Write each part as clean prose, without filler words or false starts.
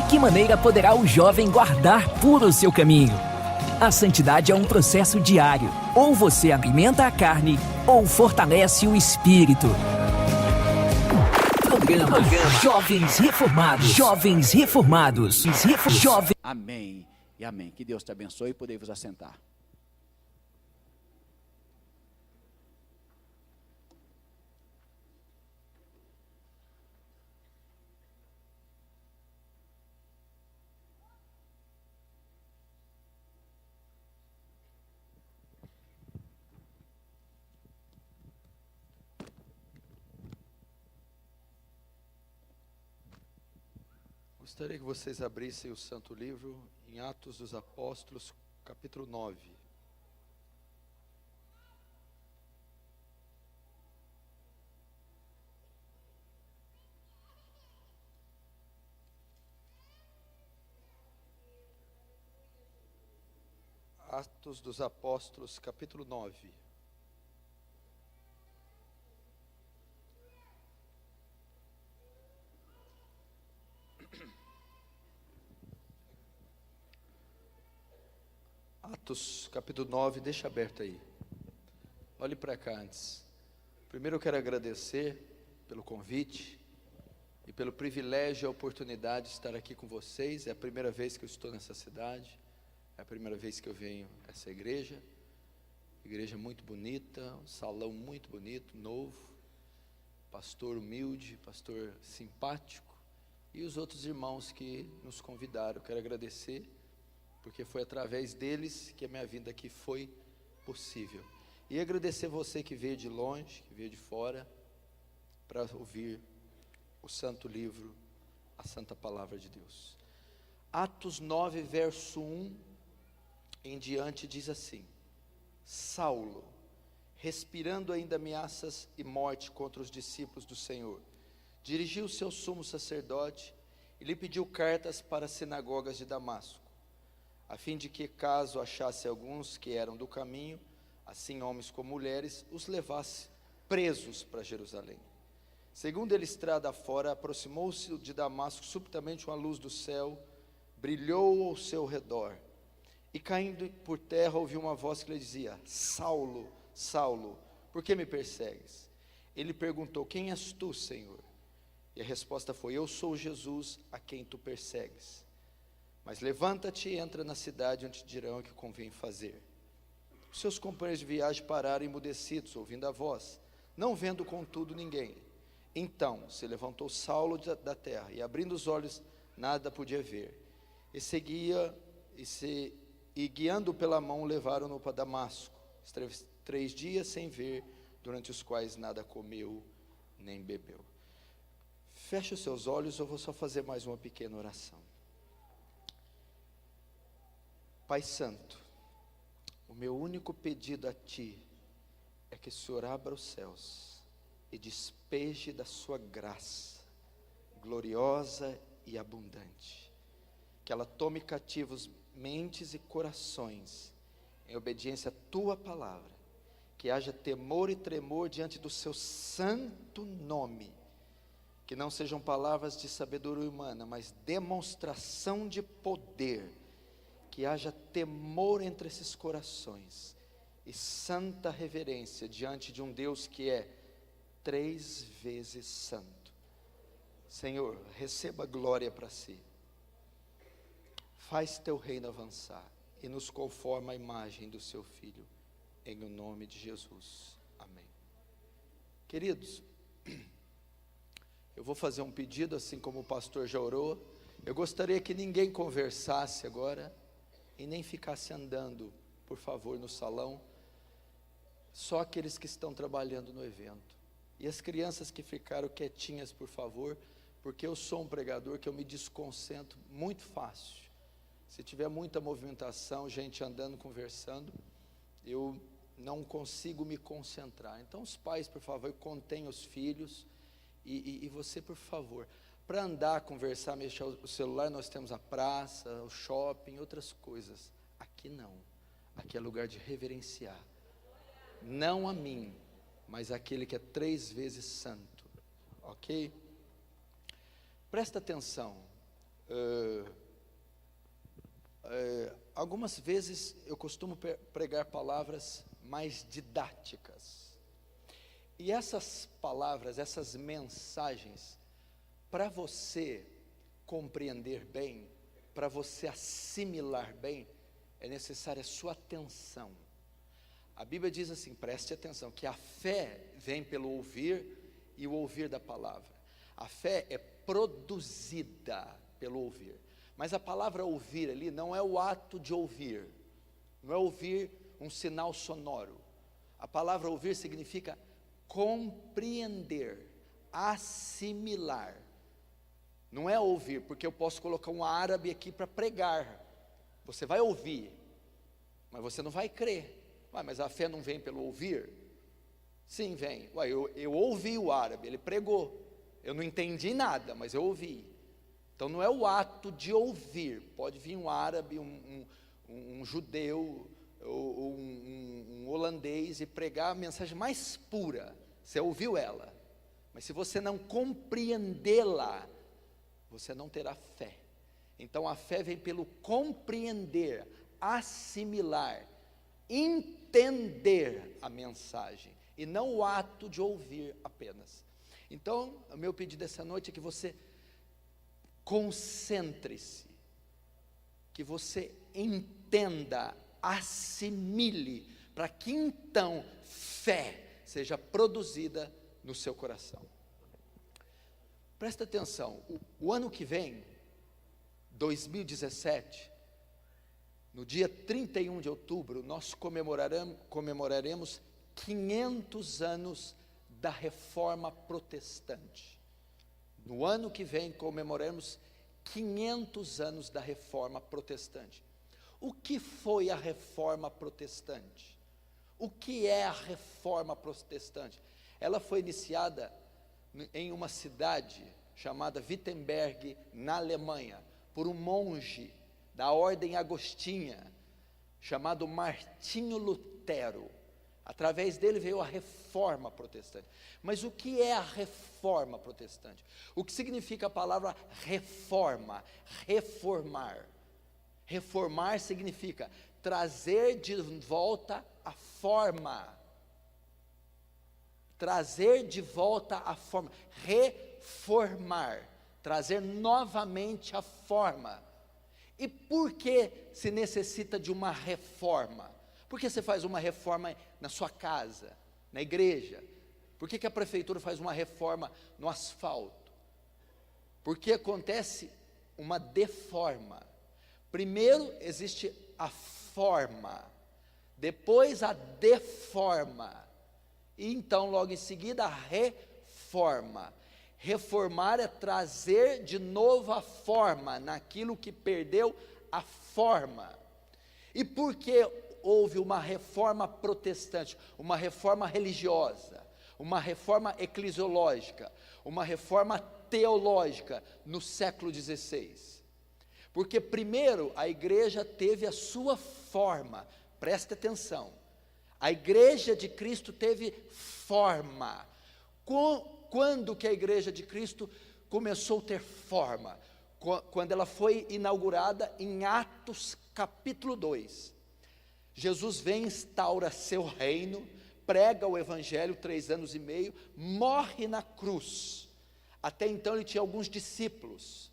que maneira poderá o jovem guardar puro o seu caminho? A santidade é um processo diário. Ou você alimenta a carne, ou fortalece o espírito. Programa Jovens Reformados. Jovens Reformados. Amém e amém. Que Deus te abençoe e poder vos assentar. Gostaria que vocês abrissem o Santo Livro em Atos dos Apóstolos, capítulo 9. Atos dos Apóstolos, capítulo 9. Atos capítulo 9, deixa aberto aí. Olhe para cá antes. Primeiro eu quero agradecer pelo convite e pelo privilégio e a oportunidade de estar aqui com vocês. É a primeira vez que eu estou nessa cidade, é a primeira vez que eu venho a essa igreja. Igreja muito bonita, um salão muito bonito, novo, pastor humilde, pastor simpático e os outros irmãos que nos convidaram. Eu quero agradecer, porque foi através deles que a minha vinda aqui foi possível. E agradecer você que veio de longe, que veio de fora, para ouvir o Santo Livro, a Santa Palavra de Deus. Atos 9, verso 1 em diante diz assim: Saulo, respirando ainda ameaças e morte contra os discípulos do Senhor, dirigiu-se ao sumo sacerdote e lhe pediu cartas para as sinagogas de Damasco, a fim de que, caso achasse alguns que eram do caminho, assim homens como mulheres, os levasse presos para Jerusalém. Segundo ele estrada fora, aproximou-se de Damasco subitamente uma luz do céu, brilhou ao seu redor, e caindo por terra ouviu uma voz que lhe dizia: Saulo, Saulo, por que me persegues? Ele perguntou: quem és tu, Senhor? E a resposta foi: eu sou Jesus a quem tu persegues. Mas levanta-te e entra na cidade, onde te dirão o que convém fazer. Os seus companheiros de viagem pararam emudecidos, ouvindo a voz, não vendo contudo ninguém. Então se levantou Saulo da terra, e abrindo os olhos, nada podia ver. E guiando pela mão, levaram-no para Damasco. Esteve 3 dias sem ver, durante os quais nada comeu nem bebeu. Feche os seus olhos, eu vou só fazer mais uma pequena oração. Pai Santo, o meu único pedido a Ti é que o Senhor abra os céus e despeje da Sua graça, gloriosa e abundante, que ela tome cativos mentes e corações, em obediência à Tua palavra, que haja temor e tremor diante do Seu santo nome, que não sejam palavras de sabedoria humana, mas demonstração de poder, que haja temor entre esses corações e santa reverência diante de um Deus que é 3 vezes santo. Senhor, receba glória para si, faz teu reino avançar e nos conforma à imagem do seu Filho, em o nome de Jesus, amém. Queridos, eu vou fazer um pedido, assim como o pastor já orou. Eu gostaria que ninguém conversasse agora e nem ficasse andando, por favor, no salão, só aqueles que estão trabalhando no evento. E as crianças que ficaram quietinhas, por favor, porque eu sou um pregador que eu me desconcentro muito fácil. Se tiver muita movimentação, gente andando, conversando, eu não consigo me concentrar. Então os pais, por favor, contenham os filhos, e você, por favor, para andar, conversar, mexer o celular, nós temos a praça, o shopping, outras coisas. Aqui não, aqui é lugar de reverenciar, não a mim, mas aquele que é 3 vezes santo, ok? Presta atenção, Algumas vezes eu costumo pregar palavras mais didáticas. E essas palavras, essas mensagens, para você compreender bem, para você assimilar bem, é necessária a sua atenção. A Bíblia diz assim, preste atenção, que a fé vem pelo ouvir e o ouvir da palavra. A fé é produzida pelo ouvir. Mas a palavra ouvir ali não é o ato de ouvir, não é ouvir um sinal sonoro. A palavra ouvir significa compreender, assimilar. Não é ouvir, porque eu posso colocar um árabe aqui para pregar. Você vai ouvir, mas você não vai crer. Mas a fé não vem pelo ouvir? Sim, vem. Eu ouvi o árabe, ele pregou. Eu não entendi nada, mas eu ouvi. Então não é o ato de ouvir. Pode vir um árabe, um judeu, ou um holandês e pregar a mensagem mais pura. Você ouviu ela, mas se você não compreendê-la, você não terá fé. Então a fé vem pelo compreender, assimilar, entender a mensagem, e não o ato de ouvir apenas. Então, o meu pedido essa noite é que você concentre-se, que você entenda, assimile, para que então fé seja produzida no seu coração. Presta atenção, o ano que vem, 2017, no dia 31 de outubro, nós comemoraremos 500 anos da Reforma Protestante. No ano que vem comemoraremos 500 anos da Reforma Protestante. O que foi a Reforma Protestante? O que é a Reforma Protestante? Ela foi iniciada em uma cidade chamada Wittenberg, na Alemanha, por um monge da ordem agostinha, chamado Martinho Lutero. Através dele veio a Reforma Protestante. Mas o que é a Reforma Protestante? O que significa a palavra reforma? Reformar. Reformar significa trazer de volta a forma. Trazer de volta a forma. Reformar. Trazer novamente a forma. E por que se necessita de uma reforma? Por que você faz uma reforma na sua casa, na igreja? Por que a prefeitura faz uma reforma no asfalto? Porque acontece uma deforma. Primeiro existe a forma, depois a deforma, e então logo em seguida a reforma. Reformar é trazer de novo a forma, naquilo que perdeu a forma. E por que houve uma reforma protestante, uma reforma religiosa, uma reforma eclesiológica, uma reforma teológica no século XVI? Porque primeiro a igreja teve a sua forma, preste atenção, a igreja de Cristo teve forma. Quando que a igreja de Cristo começou a ter forma? Quando ela foi inaugurada em Atos capítulo 2. Jesus vem, instaura seu reino, prega o evangelho 3 anos e meio, morre na cruz. Até então ele tinha alguns discípulos,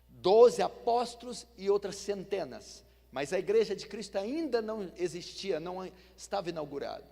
12 apóstolos e outras centenas, mas a igreja de Cristo ainda não existia, não estava inaugurada.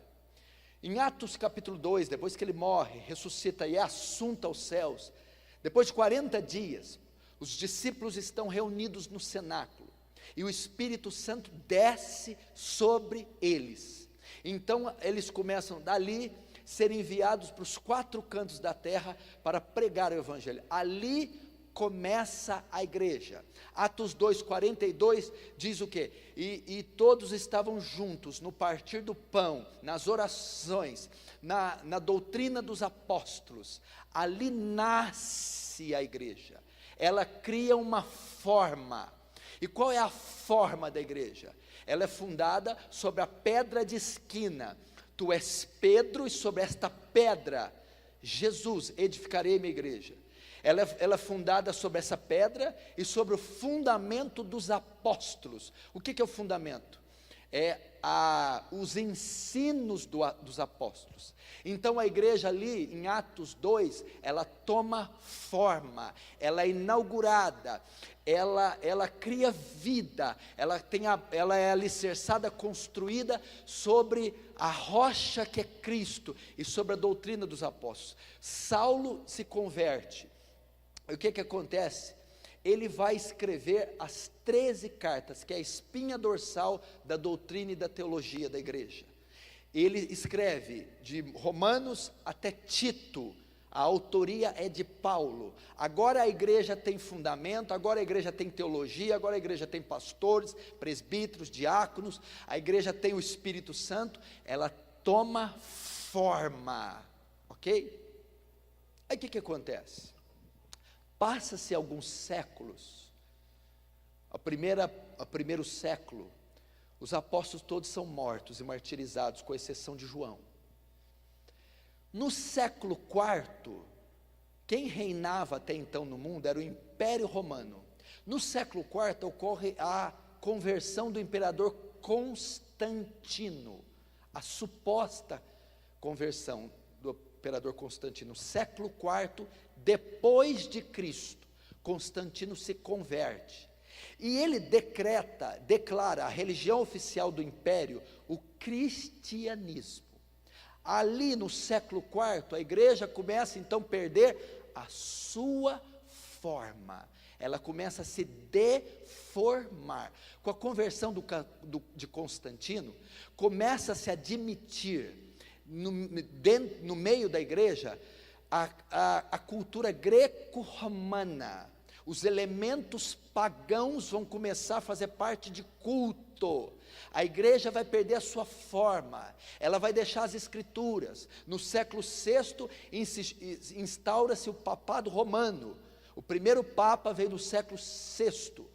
Em Atos capítulo 2, depois que ele morre, ressuscita e é assunto aos céus, depois de 40 dias, os discípulos estão reunidos no cenáculo, e o Espírito Santo desce sobre eles. Então eles começam dali ser enviados para os 4 cantos da terra para pregar o evangelho. Ali começa a igreja. Atos 2:42 diz o quê? E todos estavam juntos no partir do pão, nas orações, na doutrina dos apóstolos. Ali nasce a igreja. Ela cria uma forma. E qual é a forma da igreja? Ela é fundada sobre a pedra de esquina. Tu és Pedro, e sobre esta pedra, Jesus, edificarei minha igreja. Ela é fundada sobre essa pedra e sobre o fundamento dos apóstolos. O que é o fundamento? Os ensinos dos apóstolos. Então a igreja ali, em Atos 2, ela toma forma, ela é inaugurada, ela cria vida, ela é alicerçada, construída sobre a rocha que é Cristo e sobre a doutrina dos apóstolos. Saulo se converte. O que acontece? Ele vai escrever as 13 cartas, que é a espinha dorsal da doutrina e da teologia da igreja. Ele escreve de Romanos até Tito, a autoria é de Paulo. Agora a igreja tem fundamento, agora a igreja tem teologia, agora a igreja tem pastores, presbíteros, diáconos, a igreja tem o Espírito Santo, ela toma forma, ok? Aí o que acontece? Passa-se alguns séculos, o primeiro século, os apóstolos todos são mortos e martirizados, com exceção de João. No século IV, quem reinava até então no mundo era o Império Romano. No século IV ocorre a conversão do imperador Constantino, a suposta conversão do imperador Constantino. No século IV, depois de Cristo, Constantino se converte. E ele declara a religião oficial do império, o cristianismo. Ali no século IV, a igreja começa então a perder a sua forma. Ela começa a se deformar. Com a conversão de Constantino, começa a se admitir no meio da igreja a cultura greco-romana. Os elementos pagãos vão começar a fazer parte de culto. A igreja vai perder a sua forma, ela vai deixar as escrituras. No século VI instaura-se o papado romano. O primeiro papa veio do século VI.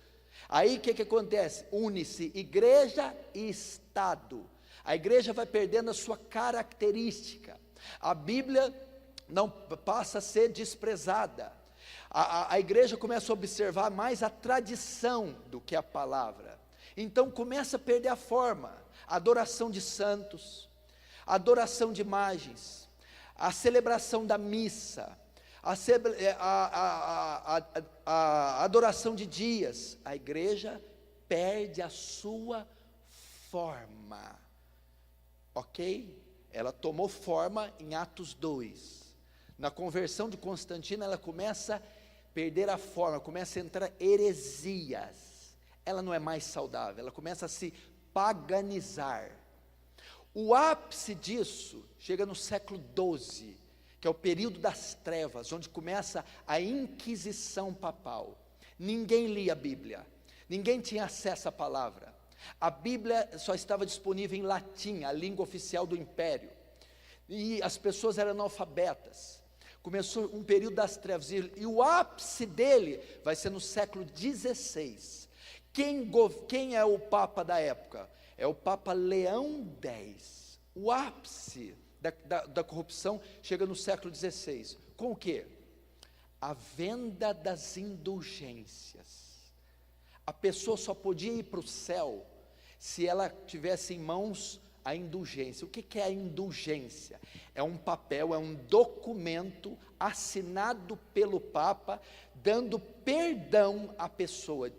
Aí o que acontece? Une-se igreja e Estado. A igreja vai perdendo a sua característica. A Bíblia não passa a ser desprezada. A igreja começa a observar mais a tradição do que a palavra. Então começa a perder a forma, a adoração de santos, a adoração de imagens, a celebração da missa, a adoração de dias. A igreja perde a sua forma, ok? Ela tomou forma em Atos 2, na conversão de Constantino ela começa a perder a forma, começa a entrar heresias. Ela não é mais saudável, ela começa a se paganizar. O ápice disso chega no século XII, que é o período das trevas, onde começa a Inquisição papal. Ninguém lia a Bíblia, ninguém tinha acesso à palavra. A Bíblia só estava disponível em latim, a língua oficial do império, e as pessoas eram analfabetas. Começou um período das trevas, e o ápice dele vai ser no século XVI. Quem é o Papa da época? É o Papa Leão X. O ápice da corrupção chega no século XVI. Com o quê? A venda das indulgências. A pessoa só podia ir para o céu se ela tivesse em mãos a indulgência. O que é a indulgência? É um papel, é um documento assinado pelo Papa, dando perdão à pessoa.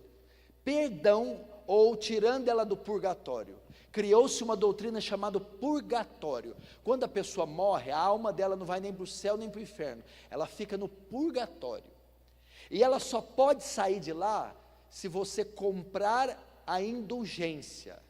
Perdão ou tirando ela do purgatório. Criou-se uma doutrina chamada purgatório. Quando a pessoa morre, a alma dela não vai nem para o céu nem para o inferno, ela fica no purgatório. E ela só pode sair de lá se você comprar a indulgência.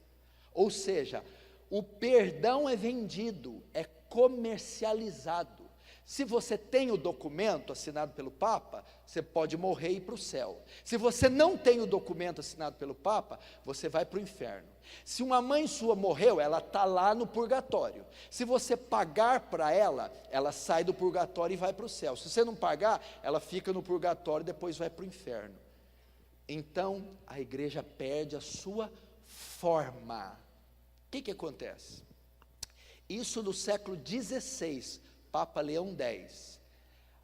Ou seja, o perdão é vendido, é comercializado. Se você tem o documento assinado pelo Papa, você pode morrer e ir para o céu. Se você não tem o documento assinado pelo Papa, você vai para o inferno. Se uma mãe sua morreu, ela está lá no purgatório. Se você pagar para ela, ela sai do purgatório e vai para o céu. Se você não pagar, ela fica no purgatório e depois vai para o inferno. Então, a igreja perde a sua forma. O que acontece? Isso no século XVI, Papa Leão X.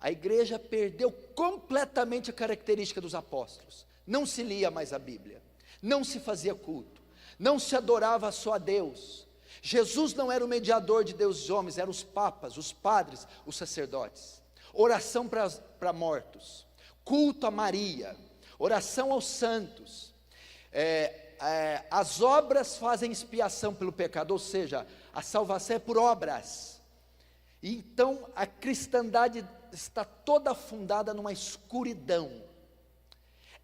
a igreja perdeu completamente a característica dos apóstolos. Não se lia mais a Bíblia, não se fazia culto, não se adorava só a Deus. Jesus não era o mediador de Deus e os homens, eram os papas, os padres, os sacerdotes. Oração para mortos, culto a Maria, oração aos santos. As obras fazem expiação pelo pecado, ou seja, a salvação é por obras. Então a cristandade está toda afundada numa escuridão.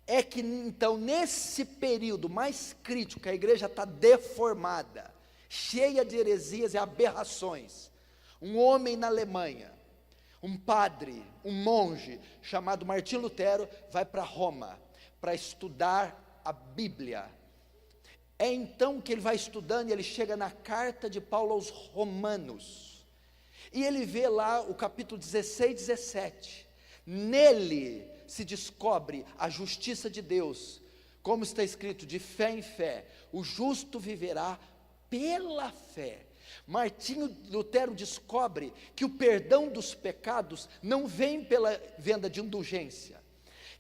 É que então nesse período mais crítico, que a igreja está deformada, cheia de heresias e aberrações. Um homem na Alemanha, um padre, um monge, chamado Martinho Lutero, vai para Roma, para estudar a Bíblia. É então que ele vai estudando, e ele chega na carta de Paulo aos Romanos, e ele vê lá o capítulo 16 e 17, nele se descobre a justiça de Deus, como está escrito, de fé em fé, o justo viverá pela fé. Martinho Lutero descobre que o perdão dos pecados não vem pela venda de indulgência,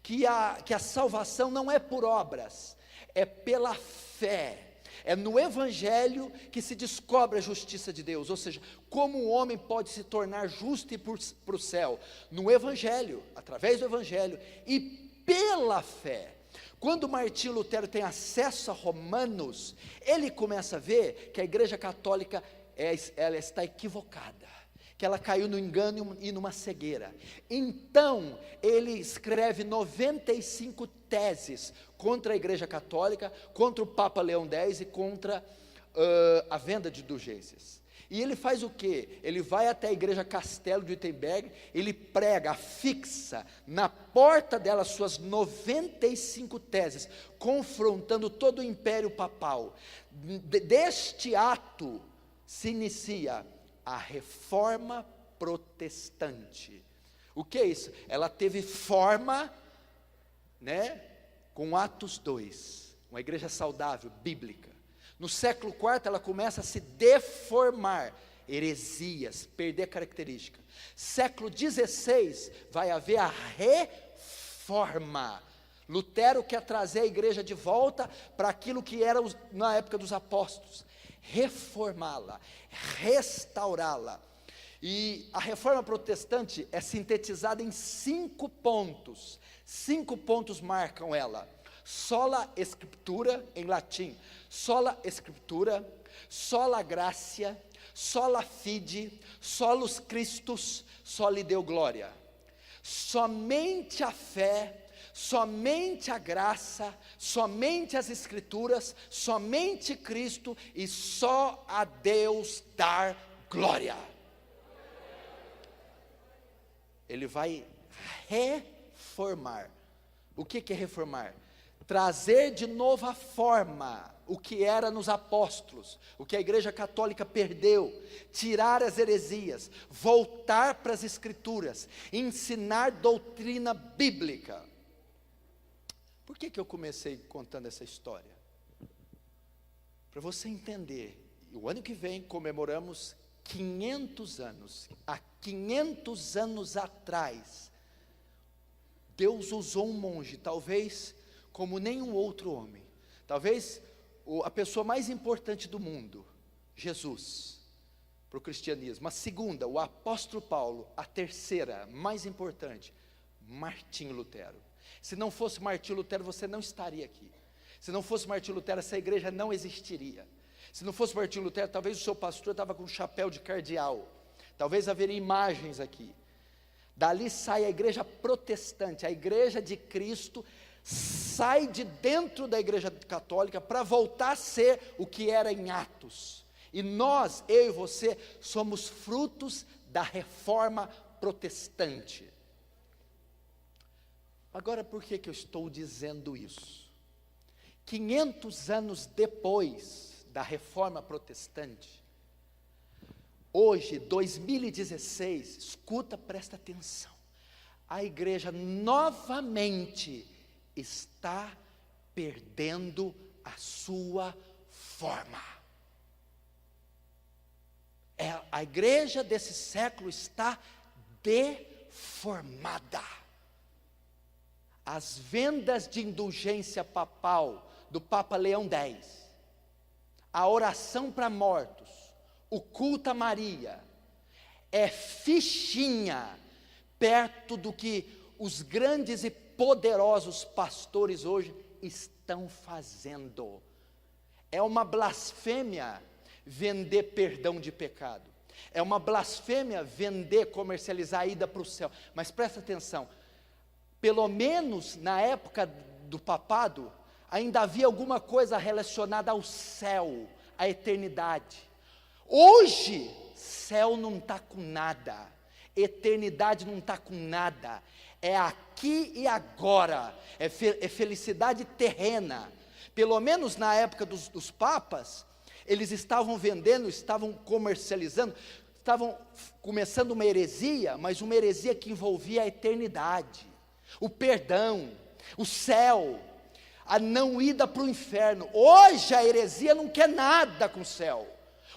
que a salvação não é por obras, é pela fé. É no Evangelho que se descobre a justiça de Deus, ou seja, como o homem pode se tornar justo e ir para o céu, no Evangelho, através do Evangelho e pela fé. Quando Martinho Lutero tem acesso a Romanos, ele começa a ver que a igreja católica ela está equivocada, que ela caiu no engano e numa cegueira. Então ele escreve 95 teses contra a igreja católica, contra o Papa Leão X e contra a venda de indulgências. E ele faz o quê? Ele vai até a igreja Castelo de Wittenberg, ele prega, fixa na porta dela suas 95 teses, confrontando todo o império papal. Deste ato se inicia a Reforma Protestante. O que é isso? Ela teve forma, com Atos 2, uma igreja saudável, bíblica. No século IV ela começa a se deformar, heresias, perder característica. Século XVI vai haver a reforma. Lutero quer trazer a igreja de volta para aquilo que era na época dos apóstolos, reformá-la, restaurá-la. E a reforma protestante é sintetizada em 5 pontos. 5 pontos marcam ela: sola scriptura, em latim, sola scriptura, sola gratia, sola fide, solus Christus, soli Deo gloria. Somente a fé, somente a graça, somente as escrituras, somente Cristo e só a Deus dar glória. Ele vai reformar. O que é reformar? Trazer de novo a forma, o que era nos apóstolos, o que a igreja católica perdeu, tirar as heresias, voltar para as escrituras, ensinar doutrina bíblica. Por que eu comecei contando essa história? Para você entender, o ano que vem comemoramos 500 anos, há 500 anos atrás, Deus usou um monge, talvez como nenhum outro homem, talvez a pessoa mais importante do mundo, Jesus, para o cristianismo. A segunda, o apóstolo Paulo. A terceira, mais importante, Martinho Lutero. Se não fosse Martinho Lutero, você não estaria aqui. Se não fosse Martinho Lutero, essa igreja não existiria. Se não fosse Martinho Lutero, talvez o seu pastor estava com um chapéu de cardeal, talvez haveria imagens aqui. Dali sai a igreja protestante, a igreja de Cristo sai de dentro da igreja católica para voltar a ser o que era em Atos. E nós, eu e você, somos frutos da reforma protestante. Agora, por que eu estou dizendo isso? 500 anos depois da reforma protestante, hoje, 2016, escuta, presta atenção, a igreja novamente está perdendo a sua forma. A igreja desse século está deformada. reformada. As vendas de indulgência papal do Papa Leão X, a oração para mortos, o culto a Maria, é fichinha perto do que os grandes e poderosos pastores hoje estão fazendo. É uma blasfêmia vender perdão de pecado. É uma blasfêmia vender, comercializar a ida para o céu. Mas presta atenção, pelo menos na época do papado, ainda havia alguma coisa relacionada ao céu, à eternidade. Hoje, céu não está com nada, eternidade não está com nada, é aqui e agora, é felicidade terrena. Pelo menos na época dos papas, eles estavam vendendo, estavam comercializando, estavam começando uma heresia, mas uma heresia que envolvia a eternidade, o perdão, o céu, a não ida para o inferno. Hoje a heresia não quer nada com o céu.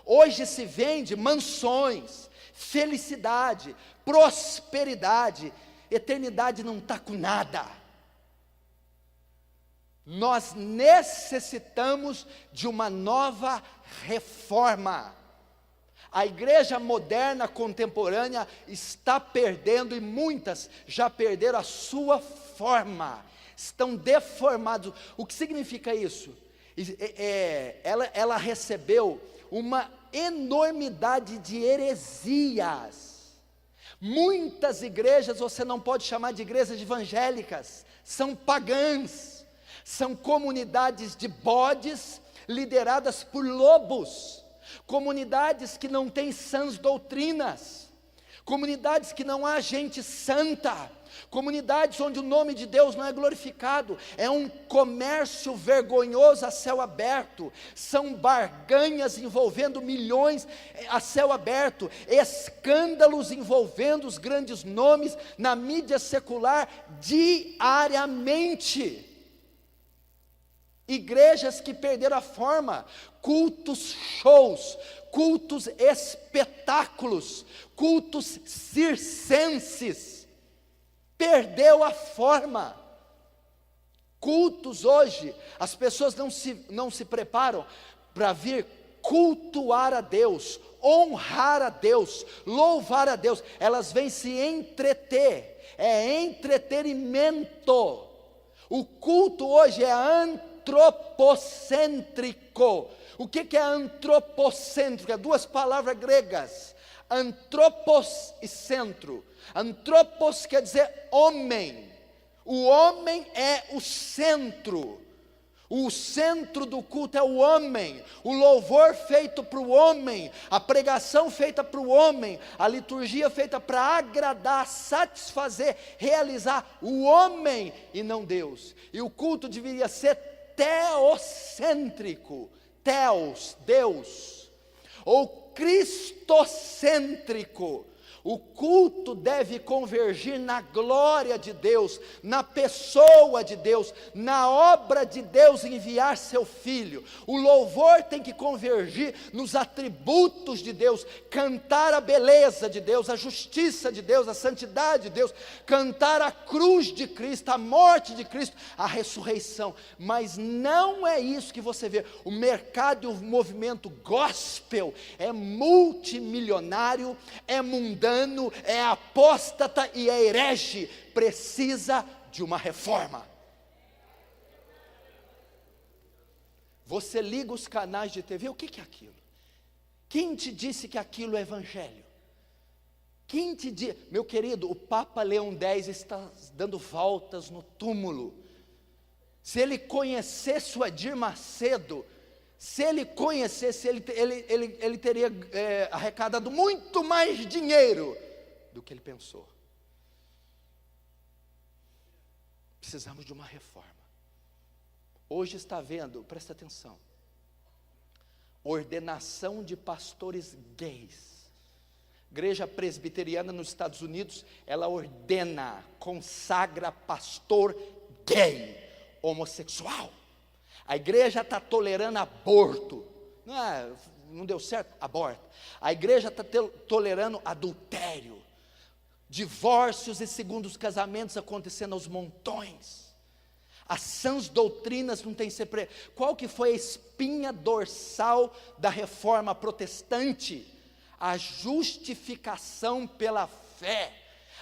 Hoje se vende mansões, felicidade, prosperidade. Eternidade não está com nada. Nós necessitamos de uma nova reforma. A igreja moderna, contemporânea, está perdendo, e muitas já perderam a sua forma, estão deformados. O que significa isso? Ela recebeu uma enormidade de heresias. Muitas igrejas você não pode chamar de igrejas evangélicas, são pagãs, são comunidades de bodes lideradas por lobos, comunidades que não têm sãs doutrinas, comunidades que não há gente santa, comunidades onde o nome de Deus não é glorificado. É um comércio vergonhoso a céu aberto, são barganhas envolvendo milhões a céu aberto, escândalos envolvendo os grandes nomes na mídia secular diariamente. Igrejas que perderam a forma, cultos shows, cultos espetáculos, cultos circenses, perdeu a forma. Cultos hoje, as pessoas não se preparam para vir cultuar a Deus, honrar a Deus, louvar a Deus, elas vêm se entreter, é entretenimento. O culto hoje é antropocêntrico. O que é antropocêntrico? É duas palavras gregas, antropos e centro. Antropos quer dizer homem, o homem é o centro do culto é o homem, o louvor feito para o homem, a pregação feita para o homem, a liturgia feita para agradar, satisfazer, realizar o homem e não Deus. E o culto deveria ser teocêntrico, Theos, Deus, ou cristocêntrico. O culto deve convergir na glória de Deus, na pessoa de Deus, na obra de Deus enviar seu Filho. O louvor tem que convergir nos atributos de Deus, cantar a beleza de Deus, a justiça de Deus, a santidade de Deus, cantar a cruz de Cristo, a morte de Cristo, a ressurreição. Mas não é isso que você vê. O mercado e o movimento gospel é multimilionário, é mundano, é apóstata e é herege, precisa de uma reforma. Você liga os canais de TV, o que é aquilo? Quem te disse que aquilo é evangelho? Quem te disse? Meu querido, o Papa Leão X está dando voltas no túmulo. Se ele conhecesse o Edir Macedo, se ele conhecesse, ele teria arrecadado muito mais dinheiro do que ele pensou. Precisamos de uma reforma. Hoje está vendo, presta atenção, ordenação de pastores gays. Igreja presbiteriana nos Estados Unidos, ela ordena, consagra pastor gay, homossexual. A igreja está tolerando aborto. Não deu certo? Aborta. A igreja está tolerando adultério. divórcios e segundos casamentos acontecendo aos montões, as sãs doutrinas não têm sempre. Qual que foi a espinha dorsal da reforma protestante? A justificação pela fé.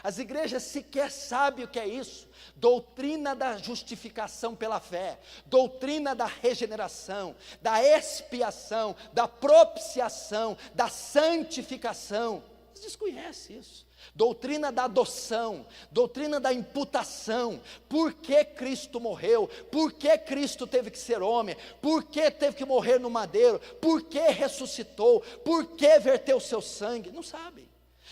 As igrejas sequer sabem o que é isso. Doutrina da justificação pela fé, doutrina da regeneração, da expiação, da propiciação, da santificação. Eles desconhecem isso. Doutrina da adoção, doutrina da imputação. Por que Cristo morreu? Por que Cristo teve que ser homem? Por que teve que morrer no madeiro? Por que ressuscitou? Por que verteu o seu sangue? Não sabem.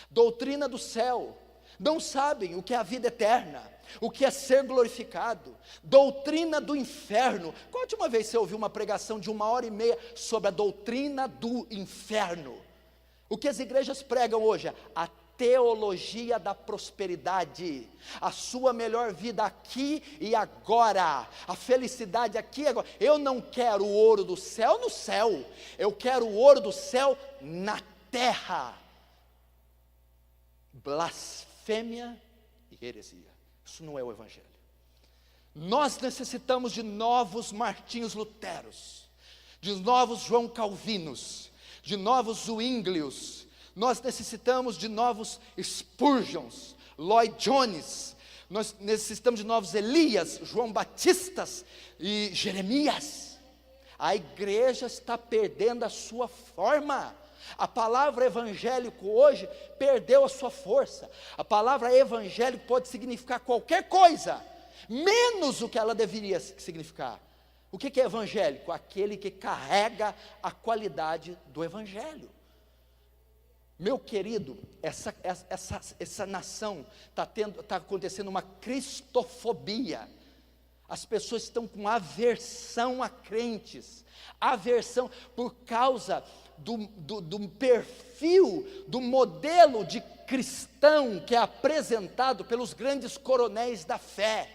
Doutrina do céu. Não sabem o que é a vida eterna, o que é ser glorificado. Doutrina do inferno. Qual a última vez você ouviu uma pregação de 1h30 sobre a doutrina do inferno? O que as igrejas pregam hoje? A teologia da prosperidade, a sua melhor vida aqui e agora, a felicidade aqui e agora. Eu não quero o ouro do céu no céu, eu quero o ouro do céu na terra. Blasfêmia e heresia. Isso não é o evangelho. Nós necessitamos de novos Martinhos Luteros, de novos João Calvinos, de novos Zwinglios. Nós necessitamos de novos Spurgeons, Lloyd Jones. Nós necessitamos de novos Elias, João Batistas e Jeremias. A igreja está perdendo a sua forma. A palavra evangélico hoje perdeu a sua força. A palavra evangélico pode significar qualquer coisa, menos o que ela deveria significar. O que é evangélico? Aquele que carrega a qualidade do evangelho. Meu querido, essa nação está acontecendo uma cristofobia. As pessoas estão com aversão a crentes, aversão por causa do perfil, do modelo de cristão que é apresentado pelos grandes coronéis da fé.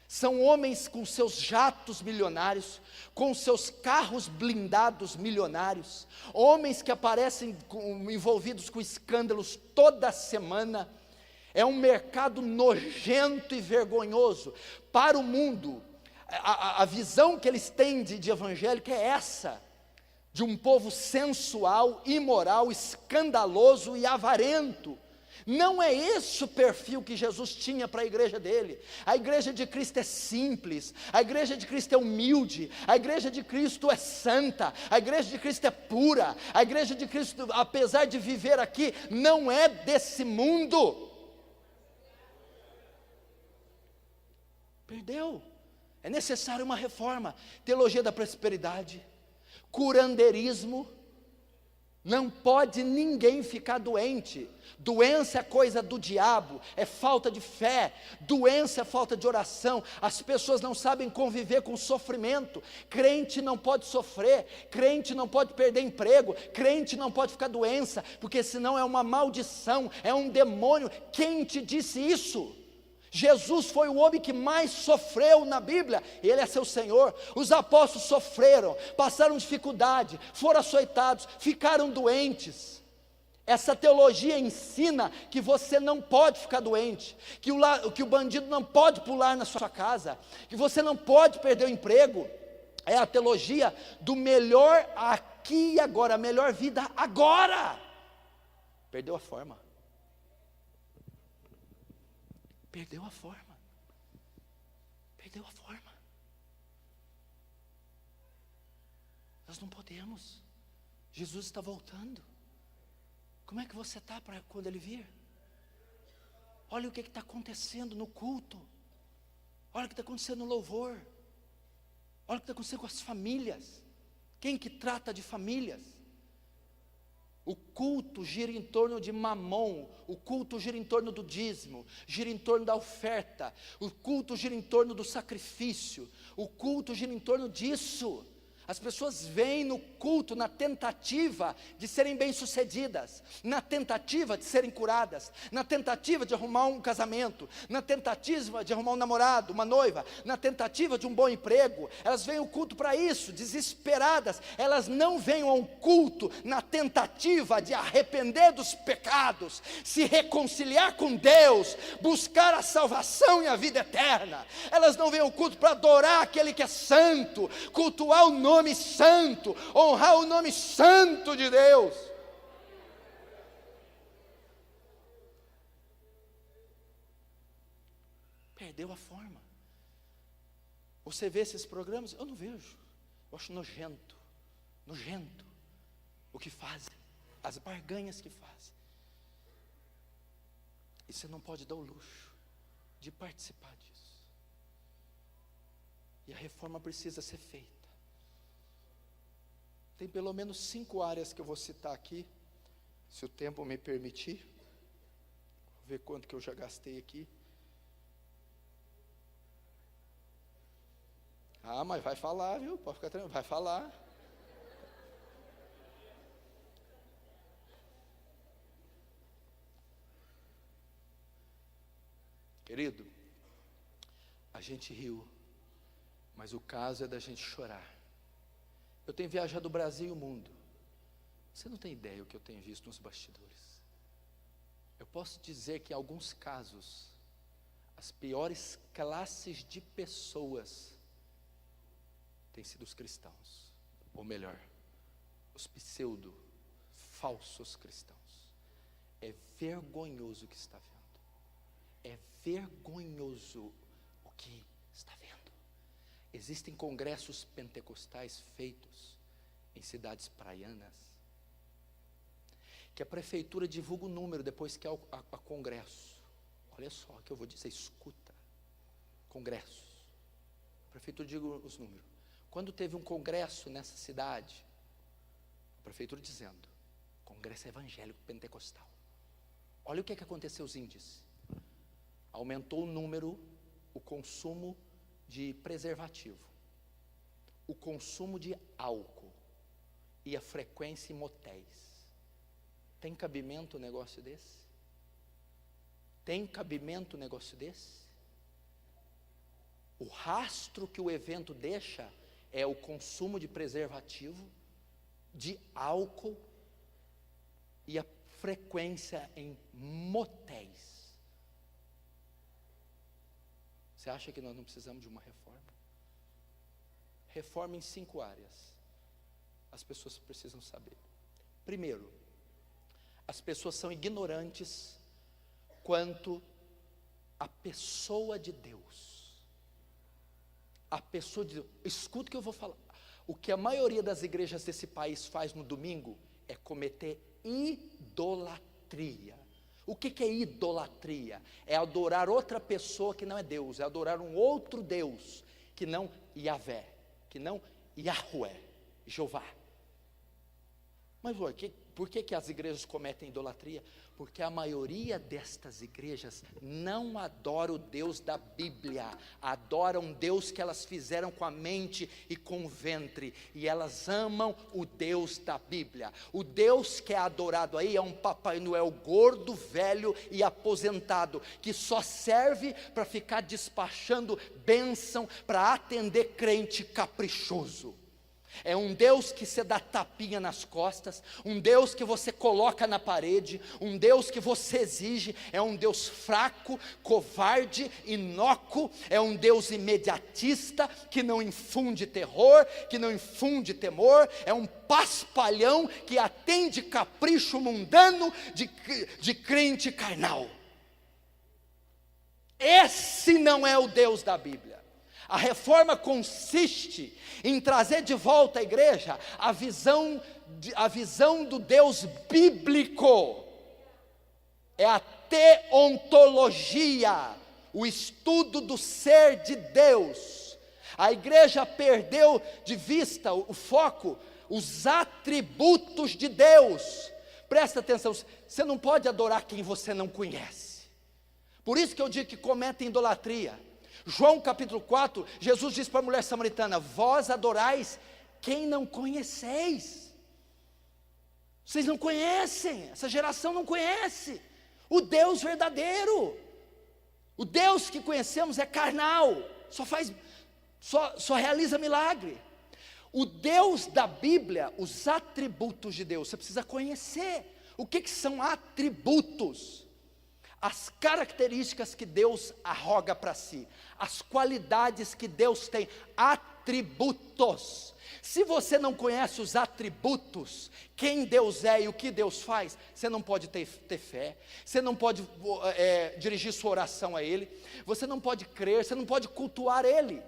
São homens com seus jatos milionários, com seus carros blindados milionários, homens que aparecem envolvidos com escândalos toda semana. É um mercado nojento e vergonhoso para o mundo. A visão que eles têm de evangélico é essa, de um povo sensual, imoral, escandaloso e avarento. Não é esse o perfil que Jesus tinha para a igreja dele. A igreja de Cristo é simples, a igreja de Cristo é humilde, a igreja de Cristo é santa, a igreja de Cristo é pura, a igreja de Cristo, apesar de viver aqui, não é desse mundo. Perdeu. É necessário uma reforma. Teologia da prosperidade, curandeirismo. Não pode ninguém ficar doente. Doença é coisa do diabo, é falta de fé. Doença é falta de oração. As pessoas não sabem conviver com sofrimento. Crente não pode sofrer, crente não pode perder emprego, crente não pode ficar doença, porque senão é uma maldição, é um demônio. Quem te disse isso? Jesus foi o homem que mais sofreu na Bíblia, Ele é seu Senhor. Os apóstolos sofreram, passaram dificuldade, foram açoitados, ficaram doentes. Essa teologia ensina que você não pode ficar doente, que o bandido não pode pular na sua casa, que você não pode perder o emprego. É a teologia do melhor aqui e agora, a melhor vida agora. Perdeu a forma. Perdeu a forma. Perdeu a forma. Nós não podemos. Jesus está voltando. Como é que você está para quando Ele vir? Olha o que está acontecendo no culto. Olha o que está acontecendo no louvor. Olha o que está acontecendo com as famílias. Quem que trata de famílias? O culto gira em torno de mamon, o culto gira em torno do dízimo, gira em torno da oferta, o culto gira em torno do sacrifício, o culto gira em torno disso. As pessoas vêm no culto na tentativa de serem bem-sucedidas, na tentativa de serem curadas, na tentativa de arrumar um casamento, na tentativa de arrumar um namorado, uma noiva, na tentativa de um bom emprego. Elas vêm ao culto para isso, desesperadas. Elas não vêm ao culto na tentativa de arrepender dos pecados, se reconciliar com Deus, buscar a salvação e a vida eterna. Elas não vêm ao culto para adorar aquele que é santo, cultuar o nome santo, honrar o nome santo de Deus. Perdeu a forma. Você vê esses programas? Eu não vejo. Eu acho nojento o que fazem, as barganhas que fazem. E você não pode dar o luxo de participar disso. E a reforma precisa ser feita. Tem pelo menos 5 áreas que eu vou citar aqui, se o tempo me permitir. Vou ver quanto que eu já gastei aqui. Ah, mas vai falar, viu? Pode ficar tranquilo, vai falar. Querido, a gente riu, mas o caso é da gente chorar. Eu tenho viajado o Brasil e o mundo. Você não tem ideia o que eu tenho visto nos bastidores. Eu posso dizer que em alguns casos, as piores classes de pessoas têm sido os cristãos. Ou melhor, os pseudo, falsos cristãos. É vergonhoso o que está vendo. É vergonhoso o que está vendo. Existem congressos pentecostais feitos em cidades praianas, que a prefeitura divulga o número depois que há a congresso. Olha só o que eu vou dizer, escuta. Congressos. A prefeitura divulga os números. Quando teve um congresso nessa cidade, a prefeitura dizendo, congresso evangélico pentecostal. Olha o que aconteceu os índices. Aumentou o número, o consumo de preservativo, o consumo de álcool e a frequência em motéis. Tem cabimento um negócio desse? Tem cabimento um negócio desse? O rastro que o evento deixa é o consumo de preservativo, de álcool e a frequência em motéis. Você acha que nós não precisamos de uma reforma? Reforma em 5 áreas. As pessoas precisam saber. Primeiro, as pessoas são ignorantes quanto à pessoa de Deus. A pessoa de Deus. Escuta o que eu vou falar. O que a maioria das igrejas desse país faz no domingo é cometer idolatria. O que é idolatria? É adorar outra pessoa que não é Deus, é adorar um outro Deus, que não Yahvé, que não Yahweh, Jeová. Mas por que as igrejas cometem idolatria? Porque a maioria destas igrejas não adora o Deus da Bíblia, adora um Deus que elas fizeram com a mente e com o ventre, e elas amam o Deus da Bíblia. O Deus que é adorado aí é um Papai Noel gordo, velho e aposentado, que só serve para ficar despachando bênção, para atender crente caprichoso. É um Deus que você dá tapinha nas costas, um Deus que você coloca na parede, um Deus que você exige, é um Deus fraco, covarde, inócuo, é um Deus imediatista, que não infunde terror, que não infunde temor, é um paspalhão que atende capricho mundano de crente carnal. Esse não é o Deus da Bíblia. A reforma consiste em trazer de volta à igreja a visão do Deus bíblico. É a teontologia, o estudo do ser de Deus. A igreja perdeu de vista o foco, os atributos de Deus. Presta atenção, você não pode adorar quem você não conhece. Por isso que eu digo que cometem idolatria. João capítulo 4, Jesus diz para a mulher samaritana: vós adorais quem não conheceis. Vocês não conhecem, essa geração não conhece o Deus verdadeiro. O Deus que conhecemos é carnal, só realiza milagre. O Deus da Bíblia, os atributos de Deus, você precisa conhecer. O que são atributos? As características que Deus arroga para si, as qualidades que Deus tem, atributos. Se você não conhece os atributos, quem Deus é e o que Deus faz, você não pode ter fé, você não pode dirigir sua oração a Ele, você não pode crer, você não pode cultuar Ele.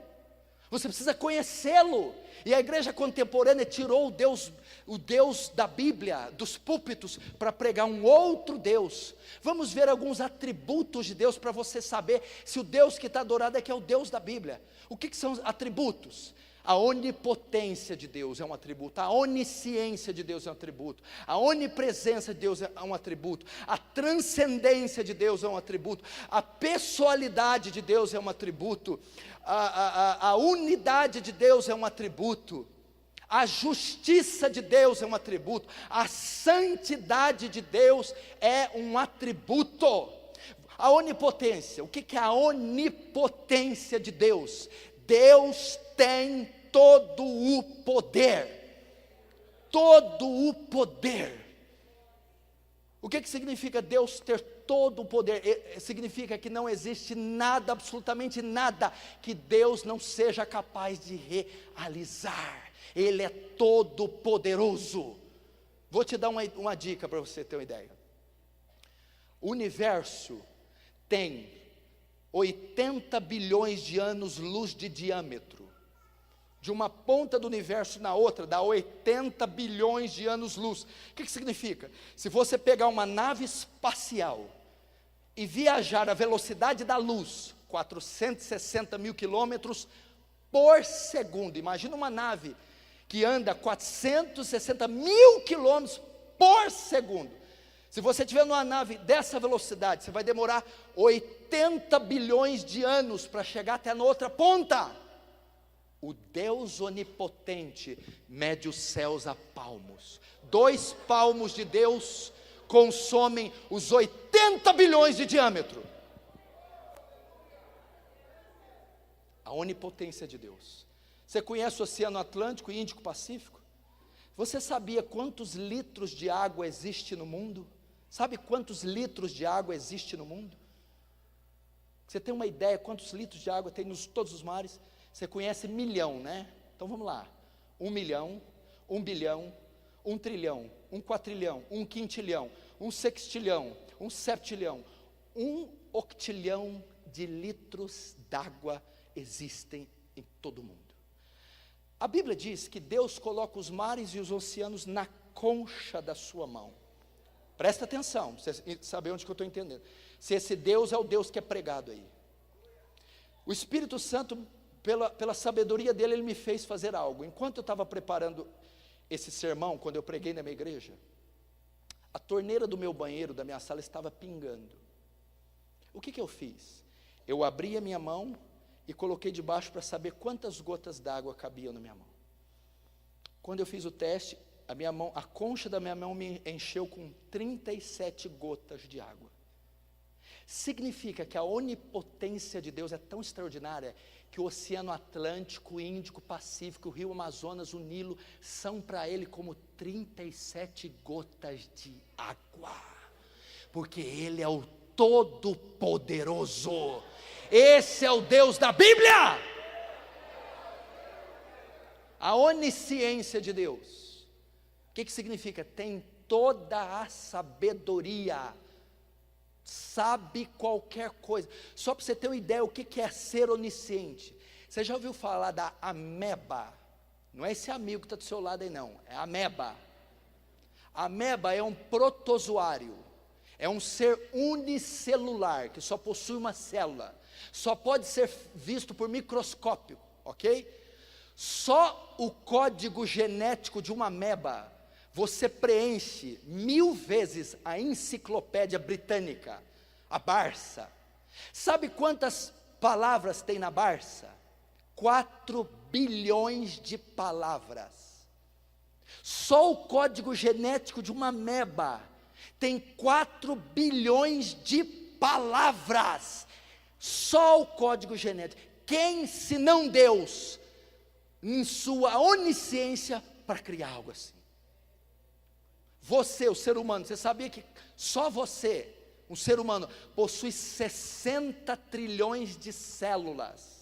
Você precisa conhecê-lo. E a igreja contemporânea tirou o Deus da Bíblia dos púlpitos para pregar um outro Deus. Vamos ver alguns atributos de Deus para você saber se o Deus que está adorado é que é o Deus da Bíblia. O que são os atributos? A onipotência de Deus é um atributo, a onisciência de Deus é um atributo, a onipresença de Deus é um atributo, a transcendência de Deus é um atributo, a pessoalidade de Deus é um atributo, a unidade de Deus é um atributo, a justiça de Deus é um atributo, a santidade de Deus é um atributo. A onipotência, o que é a onipotência de Deus? Deus tem todo o poder, todo o poder. O que significa Deus ter todo o poder? Significa que não existe nada, absolutamente nada, que Deus não seja capaz de realizar. Ele é todo poderoso. Vou te dar uma dica para você ter uma ideia. O universo tem 80 bilhões de anos-luz de diâmetro. De uma ponta do universo na outra, dá 80 bilhões de anos-luz. O que significa? Se você pegar uma nave espacial e viajar à velocidade da luz, 460 mil quilômetros por segundo, imagina uma nave que anda 460 mil quilômetros por segundo. Se você estiver numa nave dessa velocidade, você vai demorar 80 bilhões de anos para chegar até na outra ponta. O Deus onipotente mede os céus a palmos. 2 palmos de Deus consomem os 80 bilhões de diâmetro. A onipotência de Deus. Você conhece o Oceano Atlântico e Índico Pacífico? Você sabia quantos litros de água existe no mundo? Sabe quantos litros de água existe no mundo? Você tem uma ideia quantos litros de água tem todos os mares? Você conhece milhão, né? Então vamos lá. 1 milhão, 1 bilhão, 1 trilhão, 1 quatrilhão, 1 quintilhão, 1 sextilhão, 1 septilhão, 1 octilhão de litros d'água existem em todo o mundo. A Bíblia diz que Deus coloca os mares e os oceanos na concha da sua mão. Presta atenção, para você saber onde que eu estou entendendo. Se esse Deus é o Deus que é pregado aí. O Espírito Santo, pela sabedoria dele, ele me fez fazer algo. Enquanto eu estava preparando esse sermão, quando eu preguei na minha igreja, a torneira do meu banheiro, da minha sala, estava pingando. O que eu fiz? Eu abri a minha mão e coloquei debaixo para saber quantas gotas d'água cabiam na minha mão. Quando eu fiz o teste, a concha da minha mão me encheu com 37 gotas de água. Significa que a onipotência de Deus é tão extraordinária que o Oceano Atlântico, o Índico, o Pacífico, o Rio Amazonas, o Nilo, são para ele como 37 gotas de água, porque ele é o Todo-Poderoso. Esse é o Deus da Bíblia. A onisciência de Deus, o que significa? Tem toda a sabedoria, sabe qualquer coisa. Só para você ter uma ideia o que é ser onisciente. Você já ouviu falar da ameba? Não é esse amigo que está do seu lado aí não, é a ameba. A ameba é um protozoário, é um ser unicelular, que só possui uma célula, só pode ser visto por microscópio, ok? Só o código genético de uma ameba, você preenche 1000 vezes a enciclopédia britânica, a Barça. Sabe quantas palavras tem na Barça? 4 bilhões de palavras. Só o código genético de uma ameba tem 4 bilhões de palavras. Só o código genético. Quem, se não Deus, em sua onisciência, para criar algo assim? Você, o ser humano, você sabia que só você, um ser humano, possui 60 trilhões de células?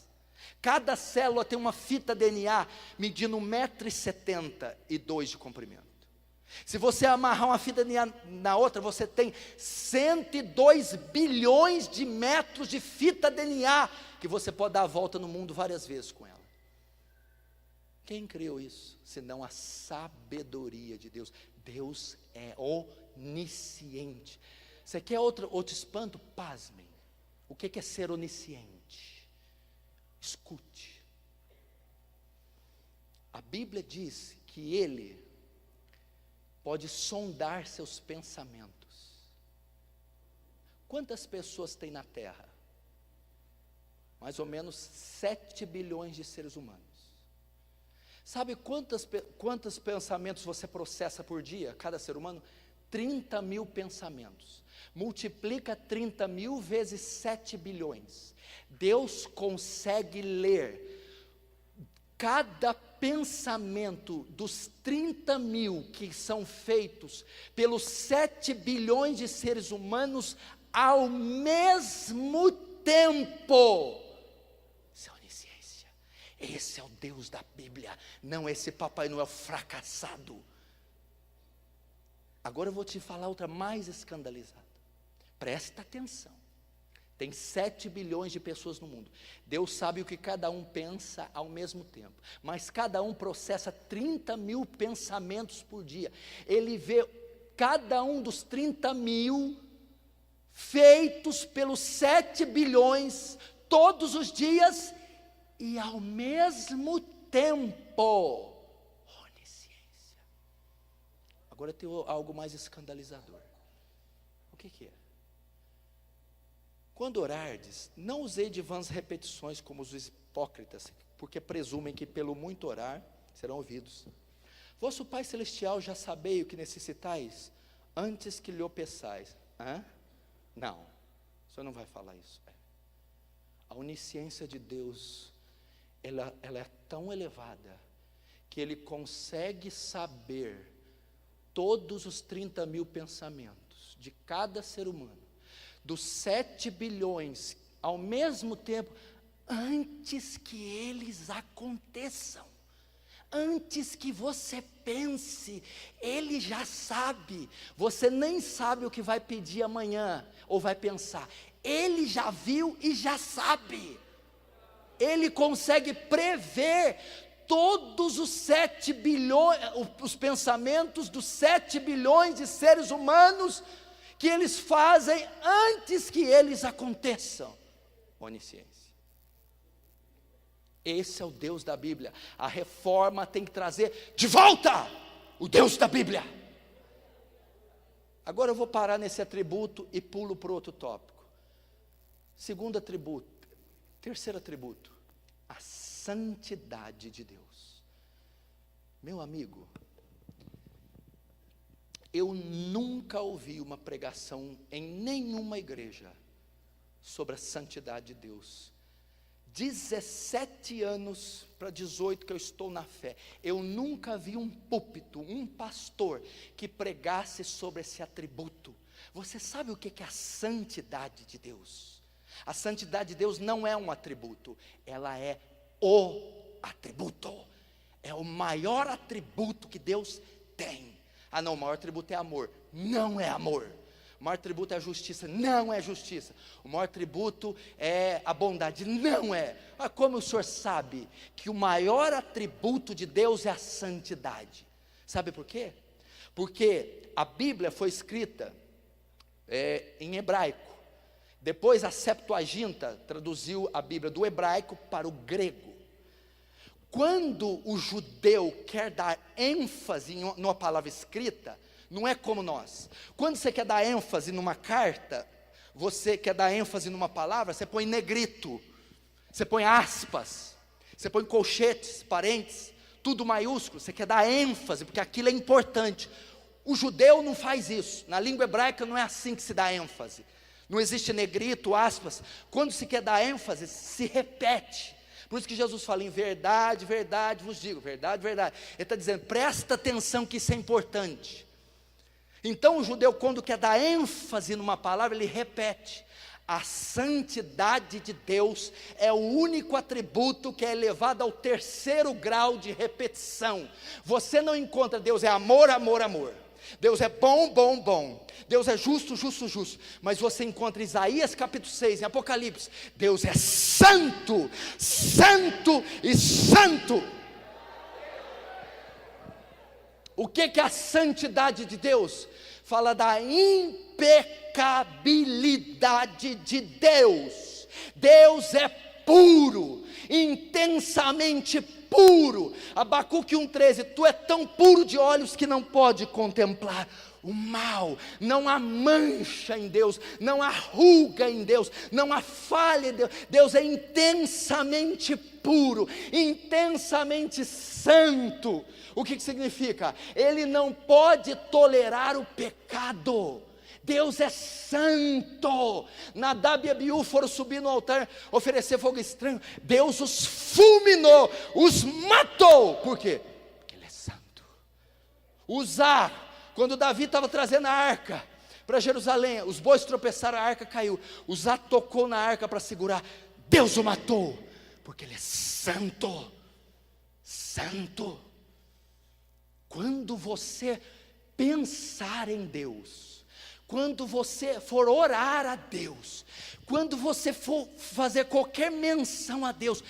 Cada célula tem uma fita DNA medindo 1,72 m de comprimento. Se você amarrar uma fita DNA na outra, você tem 102 bilhões de metros de fita DNA, que você pode dar a volta no mundo várias vezes com ela. Quem criou isso? Senão a sabedoria de Deus. Deus é onisciente. Você quer outro espanto? Pasmem. O que é ser onisciente? Escute. A Bíblia diz que Ele pode sondar seus pensamentos. Quantas pessoas tem na Terra? Mais ou menos 7 bilhões de seres humanos. Sabe quantos pensamentos você processa por dia, cada ser humano? 30 mil pensamentos. Multiplica 30 mil vezes 7 bilhões. Deus consegue ler cada pensamento dos 30 mil que são feitos pelos 7 bilhões de seres humanos ao mesmo tempo. Isso é onisciência. Esse é o Deus da Bíblia, não esse Papai Noel fracassado. Agora eu vou te falar outra mais escandalizada. Presta atenção. Tem 7 bilhões de pessoas no mundo. Deus sabe o que cada um pensa ao mesmo tempo. Mas cada um processa 30 mil pensamentos por dia. Ele vê cada um dos 30 mil feitos pelos 7 bilhões todos os dias e ao mesmo tempo. Onisciência. Agora tem algo mais escandalizador. O que é? Quando orardes, não usei de vãs repetições como os hipócritas, porque presumem que pelo muito orar serão ouvidos. Vosso Pai Celestial já sabei o que necessitais, antes que lhe o peçais. Não, o senhor não vai falar isso. A onisciência de Deus, ela é tão elevada, que Ele consegue saber todos os 30 mil pensamentos de cada ser humano, dos 7 bilhões, ao mesmo tempo, antes que eles aconteçam, antes que você pense, Ele já sabe. Você nem sabe o que vai pedir amanhã, ou vai pensar, Ele já viu e já sabe. Ele consegue prever todos os 7 bilhões, os pensamentos dos 7 bilhões de seres humanos, que eles fazem antes que eles aconteçam. Onisciência. Esse é o Deus da Bíblia. A reforma tem que trazer de volta o Deus da Bíblia. Agora eu vou parar nesse atributo e pulo para o outro tópico. Segundo atributo, terceiro atributo, a santidade de Deus. Meu amigo, eu nunca ouvi uma pregação em nenhuma igreja sobre a santidade de Deus. 17 anos para 18 que eu estou na fé, eu nunca vi um púlpito, um pastor que pregasse sobre esse atributo. Você sabe o que é a santidade de Deus? A santidade de Deus não é um atributo, ela é o atributo. É o maior atributo que Deus tem. Ah não, o maior atributo é amor. Não é amor. O maior atributo é a justiça. Não é justiça. O maior atributo é a bondade. Não é. Ah, como o senhor sabe que o maior atributo de Deus é a santidade? Sabe por quê? Porque a Bíblia foi escrita em hebraico. Depois a Septuaginta traduziu a Bíblia do hebraico para o grego. Quando o judeu quer dar ênfase numa palavra escrita, não é como nós. Quando você quer dar ênfase numa carta, você quer dar ênfase numa palavra, você põe negrito, você põe aspas, você põe colchetes, parênteses, tudo maiúsculo, você quer dar ênfase, porque aquilo é importante. O judeu não faz isso, na língua hebraica não é assim que se dá ênfase. Não existe negrito, aspas. Quando se quer dar ênfase, se repete. Por isso que Jesus fala em verdade, verdade vos digo, verdade, verdade. Ele está dizendo, presta atenção que isso é importante. Então o judeu, quando quer dar ênfase numa palavra, ele repete. A santidade de Deus é o único atributo que é elevado ao 3º grau de repetição. Você não encontra Deus é amor, amor, amor. Deus é bom, bom, bom. Deus é justo, justo, justo. Mas você encontra Isaías capítulo 6, em Apocalipse. Deus é santo, santo e santo. O que é a santidade de Deus? Fala da impecabilidade de Deus. Deus é puro, intensamente puro. Abacuque 1,13, tu é tão puro de olhos que não pode contemplar o mal. Não há mancha em Deus, não há ruga em Deus, não há falha em Deus. Deus é intensamente puro, intensamente santo. O que significa? Ele não pode tolerar o pecado. Deus é santo. Nadab e Abiú foram subir no altar, oferecer fogo estranho. Deus os fulminou, os matou. Por quê? Porque Ele é santo. Uzá, quando Davi estava trazendo a arca para Jerusalém, os bois tropeçaram, a arca caiu. Uzá tocou na arca para segurar. Deus o matou, porque Ele é santo. Santo. Quando você pensar em Deus, quando você for orar a Deus, quando você for fazer qualquer menção a Deus,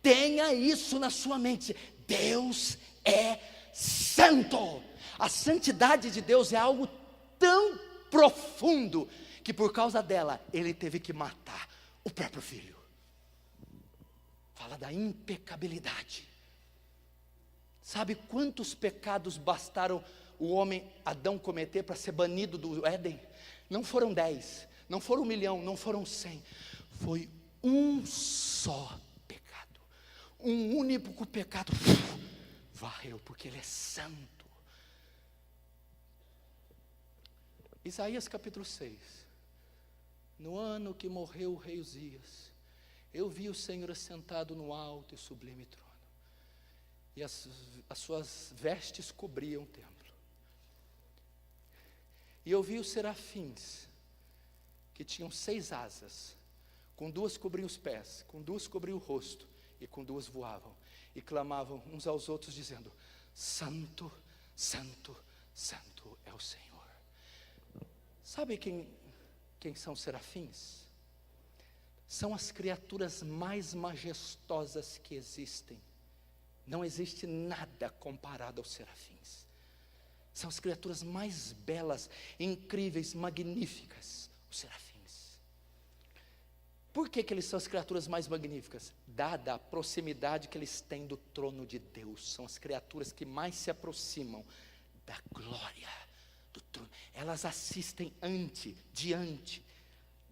tenha isso na sua mente: Deus é santo. A santidade de Deus é algo tão profundo, que por causa dela, Ele teve que matar o próprio filho. Fala da impecabilidade. Sabe quantos pecados bastaram o homem Adão cometer para ser banido do Éden? Não foram 10, não foram 1 milhão, não foram 100. Foi um só pecado. Um único pecado varreu, porque Ele é santo. Isaías capítulo 6. No ano que morreu o rei Uzias, eu vi o Senhor assentado no alto e sublime trono, e as suas vestes cobriam o templo. E eu vi os serafins, que tinham 6 asas, com 2 cobriam os pés, com 2 cobriam o rosto, e com 2 voavam, e clamavam uns aos outros, dizendo: Santo, Santo, Santo é o Senhor. Sabe quem são os serafins? São as criaturas mais majestosas que existem. Não existe nada comparado aos serafins. São as criaturas mais belas, incríveis, magníficas, os serafins. Por que eles são as criaturas mais magníficas? Dada a proximidade que eles têm do trono de Deus. São as criaturas que mais se aproximam da glória do trono. Elas assistem diante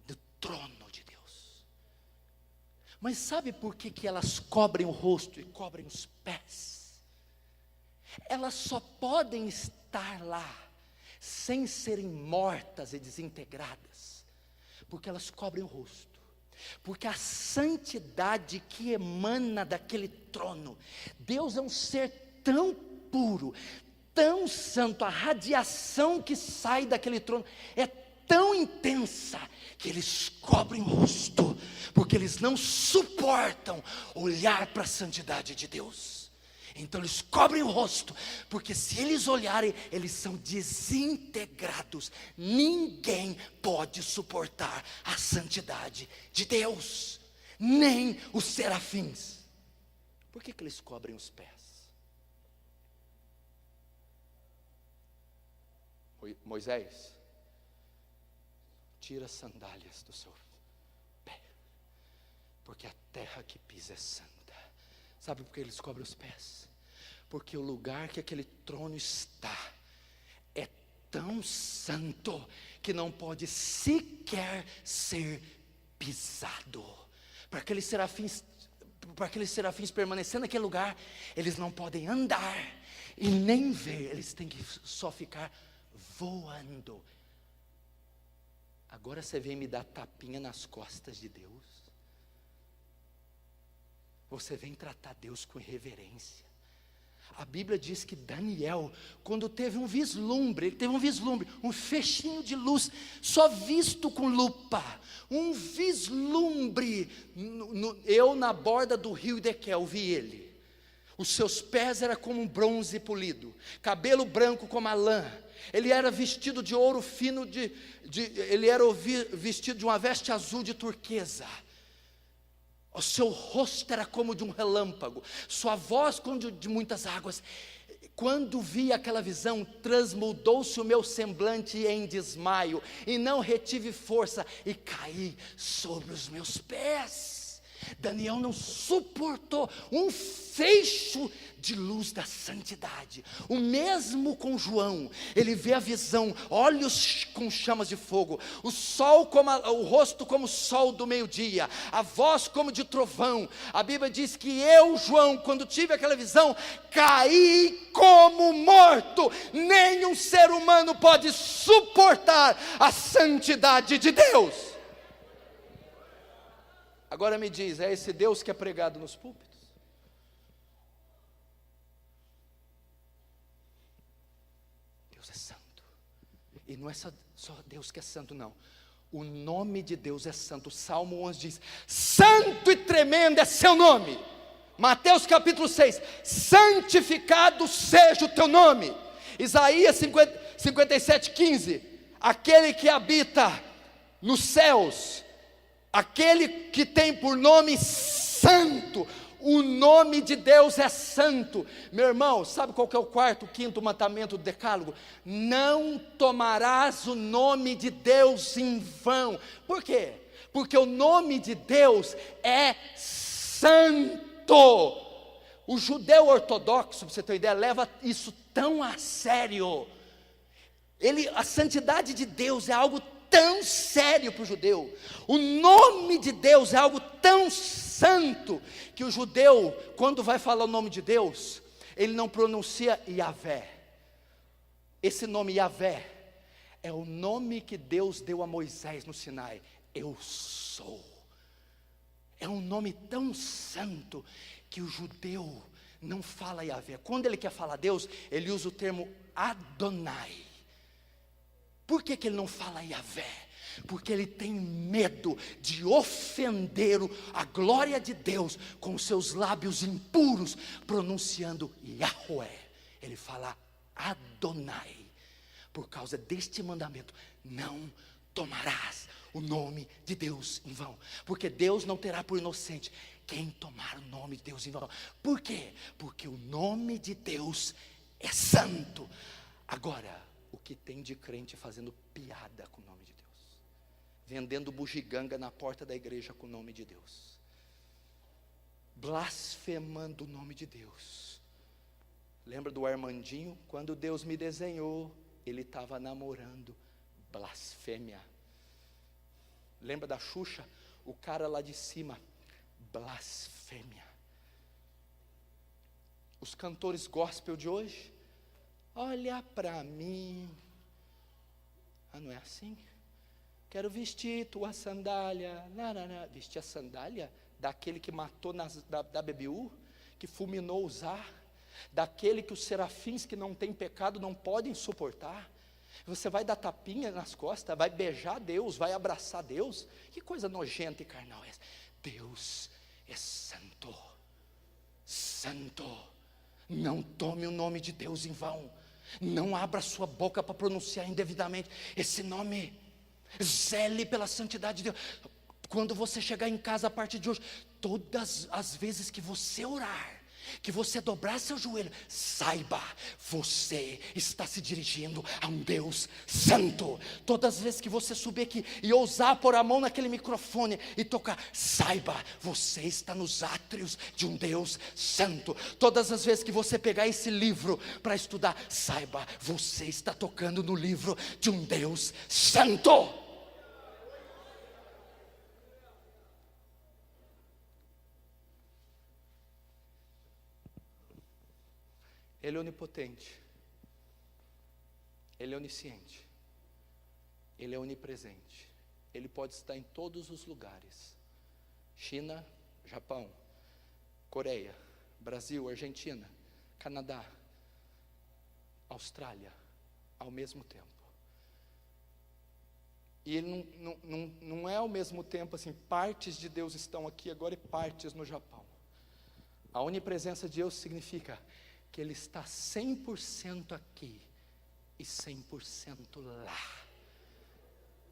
do trono de Deus. Mas sabe por que elas cobrem o rosto e cobrem os pés? Elas só podem estar lá sem serem mortas e desintegradas, porque elas cobrem o rosto. Porque a santidade que emana daquele trono, Deus é um ser tão puro, tão santo, a radiação que sai daquele trono é tão intensa, que eles cobrem o rosto, porque eles não suportam olhar para a santidade de Deus. Então eles cobrem o rosto, porque se eles olharem, eles são desintegrados. Ninguém pode suportar a santidade de Deus, nem os serafins. Por que eles cobrem os pés? Moisés, tira as sandálias do seu pé, porque a terra que pisa é santa. Sabe por que eles cobrem os pés? Porque o lugar que aquele trono está é tão santo que não pode sequer ser pisado. Para aqueles serafins para aqueles serafins permanecer naquele lugar, eles não podem andar e nem ver, eles têm que só ficar voando. Agora você vem me dar tapinha nas costas de Deus? Você vem tratar Deus com irreverência. A Bíblia diz que Daniel, quando teve um vislumbre, um fechinho de luz, só visto com lupa, um vislumbre, eu na borda do rio Idequel vi ele. Os seus pés eram como um bronze polido, cabelo branco como a lã. Ele era vestido de ouro fino, ele era vestido de uma veste azul de turquesa. O seu rosto era como de um relâmpago, sua voz como de muitas águas. Quando vi aquela visão, transmudou-se o meu semblante em desmaio, e não retive força, e caí sobre os meus pés. Daniel não suportou um feixe de luz da santidade. O mesmo com João, ele vê a visão, olhos com chamas de fogo, o sol o rosto como o sol do meio-dia, a voz como de trovão. A Bíblia diz que eu, João, quando tive aquela visão, caí como morto. Nenhum ser humano pode suportar a santidade de Deus. Agora me diz, é esse Deus que é pregado nos púlpitos? Deus é santo. E não é só Deus que é santo, não. O nome de Deus é santo. O Salmo 11 diz, santo e tremendo é seu nome. Mateus capítulo 6, santificado seja o teu nome. Isaías 57:15, aquele que habita nos céus, aquele que tem por nome santo. O nome de Deus é santo. Meu irmão, sabe qual que é o quinto mandamento do decálogo? Não tomarás o nome de Deus em vão. Por quê? Porque o nome de Deus é santo. O judeu ortodoxo, para você ter uma ideia, leva isso tão a sério. A santidade de Deus é algo tão sério para o judeu. O nome de Deus é algo tão santo, que o judeu, quando vai falar o nome de Deus, ele não pronuncia Yahvé. Esse nome Yahvé é o nome que Deus deu a Moisés no Sinai. Eu sou. É um nome tão santo, que o judeu não fala Yahvé. Quando ele quer falar Deus, ele usa o termo Adonai. Por que ele não fala Yahvé? Porque ele tem medo de ofender a glória de Deus com seus lábios impuros, pronunciando Yahweh. Ele fala Adonai. Por causa deste mandamento, não tomarás o nome de Deus em vão. Porque Deus não terá por inocente quem tomar o nome de Deus em vão. Por quê? Porque o nome de Deus é santo. Agora, o que tem de crente fazendo piada com o nome de Deus, vendendo bugiganga na porta da igreja com o nome de Deus, blasfemando o nome de Deus. Lembra do Armandinho? Quando Deus me desenhou, ele estava namorando. Blasfêmia. Lembra da Xuxa? O cara lá de cima. Blasfêmia. Os cantores gospel de hoje, olha para mim. Ah, não é assim? Quero vestir tua sandália. Não. Vestir a sandália daquele que matou da BBU, que fulminou Uzá, daquele que os serafins que não têm pecado não podem suportar. Você vai dar tapinha nas costas, vai beijar Deus, vai abraçar Deus. Que coisa nojenta e carnal é essa? Deus é santo. Santo. Não tome o nome de Deus em vão. Não abra sua boca para pronunciar indevidamente esse nome. Zele pela santidade de Deus. Quando você chegar em casa a partir de hoje, todas as vezes que você orar, que você dobrar seu joelho, saiba, você está se dirigindo a um Deus santo. Todas as vezes que você subir aqui e ousar pôr a mão naquele microfone e tocar, saiba, você está nos átrios de um Deus santo. Todas as vezes que você pegar esse livro para estudar, saiba, você está tocando no livro de um Deus santo. Ele é onipotente, Ele é onisciente, Ele é onipresente, Ele pode estar em todos os lugares. China, Japão, Coreia, Brasil, Argentina, Canadá, Austrália, ao mesmo tempo. E ele não é ao mesmo tempo assim, partes de Deus estão aqui agora e partes no Japão. A onipresença de Deus significa que Ele está 100% aqui e 100% lá.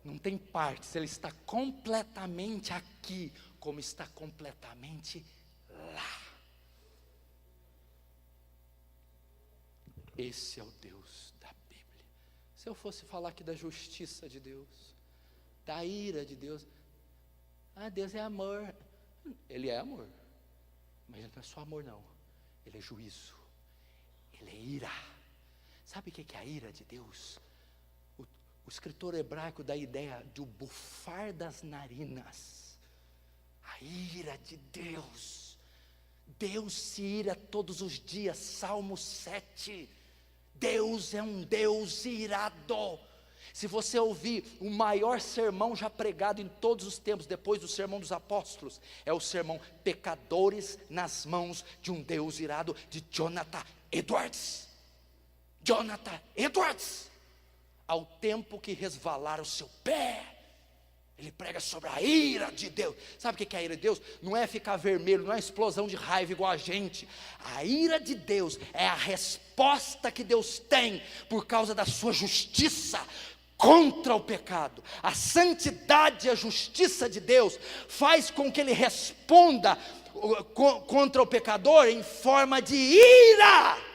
Não tem partes, Ele está completamente aqui, como está completamente lá. Esse é o Deus da Bíblia. Se eu fosse falar aqui da justiça de Deus, da ira de Deus, Deus é amor. Ele é amor, mas Ele não é só amor não, Ele é juízo, Ele é ira. Sabe o que é a ira de Deus? O escritor hebraico dá a ideia do bufar das narinas. A ira de Deus. Deus se ira todos os dias. Salmo 7. Deus é um Deus irado. Se você ouvir o maior sermão já pregado em todos os tempos, depois do sermão dos apóstolos, é o sermão Pecadores nas mãos de um Deus irado, de Jonathan Edwards. Jonathan Edwards. Ao tempo que resvalar o seu pé, ele prega sobre a ira de Deus. Sabe o que é a ira de Deus? Não é ficar vermelho, não é explosão de raiva igual a gente. A ira de Deus é a resposta que Deus tem por causa da sua justiça contra o pecado. A santidade e a justiça de Deus faz com que Ele responda contra o pecador em forma de ira.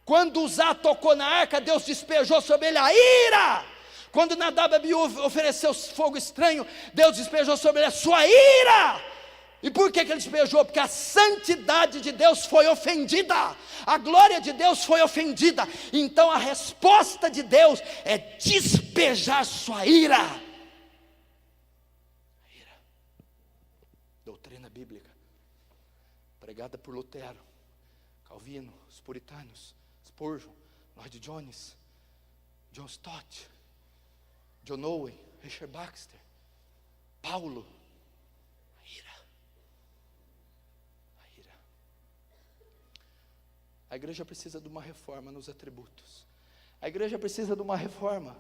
Quando Uzá tocou na arca, Deus despejou sobre ele a ira. Quando Nadab e Abiú ofereceu fogo estranho, Deus despejou sobre ele a sua ira. E por que ele despejou? Porque a santidade de Deus foi ofendida, a glória de Deus foi ofendida. Então a resposta de Deus é despejar sua ira. A ira. Doutrina bíblica, pregada por Lutero, Calvino, os puritanos, Spurgeon, Lloyd Jones, John Stott, John Owen, Richard Baxter, Paulo. A ira. A ira. A igreja precisa de uma reforma nos atributos. A igreja precisa de uma reforma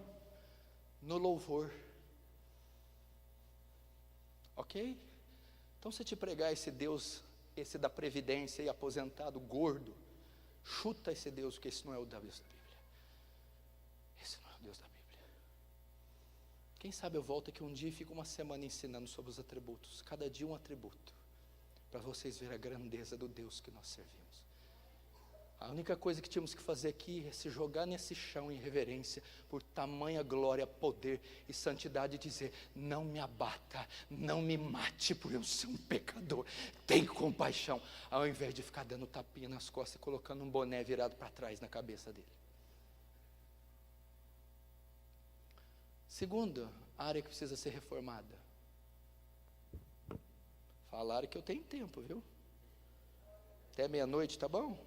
no louvor. Ok? Então se te pregar esse Deus, esse da previdência e aposentado, gordo, chuta esse Deus, porque esse não é o Deus da Bíblia. Esse não é o Deus da Bíblia. Quem sabe eu volto aqui um dia e fico uma semana ensinando sobre os atributos, cada dia um atributo, para vocês verem a grandeza do Deus que nós servimos. A única coisa que tínhamos que fazer aqui é se jogar nesse chão em reverência, por tamanha glória, poder e santidade, e dizer: não me abata, não me mate, por eu ser um pecador, tem compaixão, ao invés de ficar dando tapinha nas costas e colocando um boné virado para trás na cabeça dele. Segunda área que precisa ser reformada. Falaram que eu tenho tempo, viu? Até meia-noite, tá bom?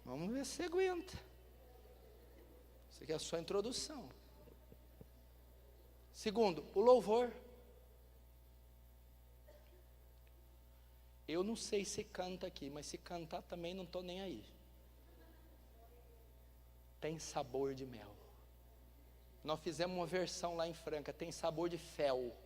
Vamos ver se você aguenta. Isso aqui é só a introdução. Segundo, o louvor. Eu não sei se canta aqui, mas se cantar também não estou nem aí. Tem sabor de mel. Nós fizemos uma versão lá em Franca, tem sabor de fel.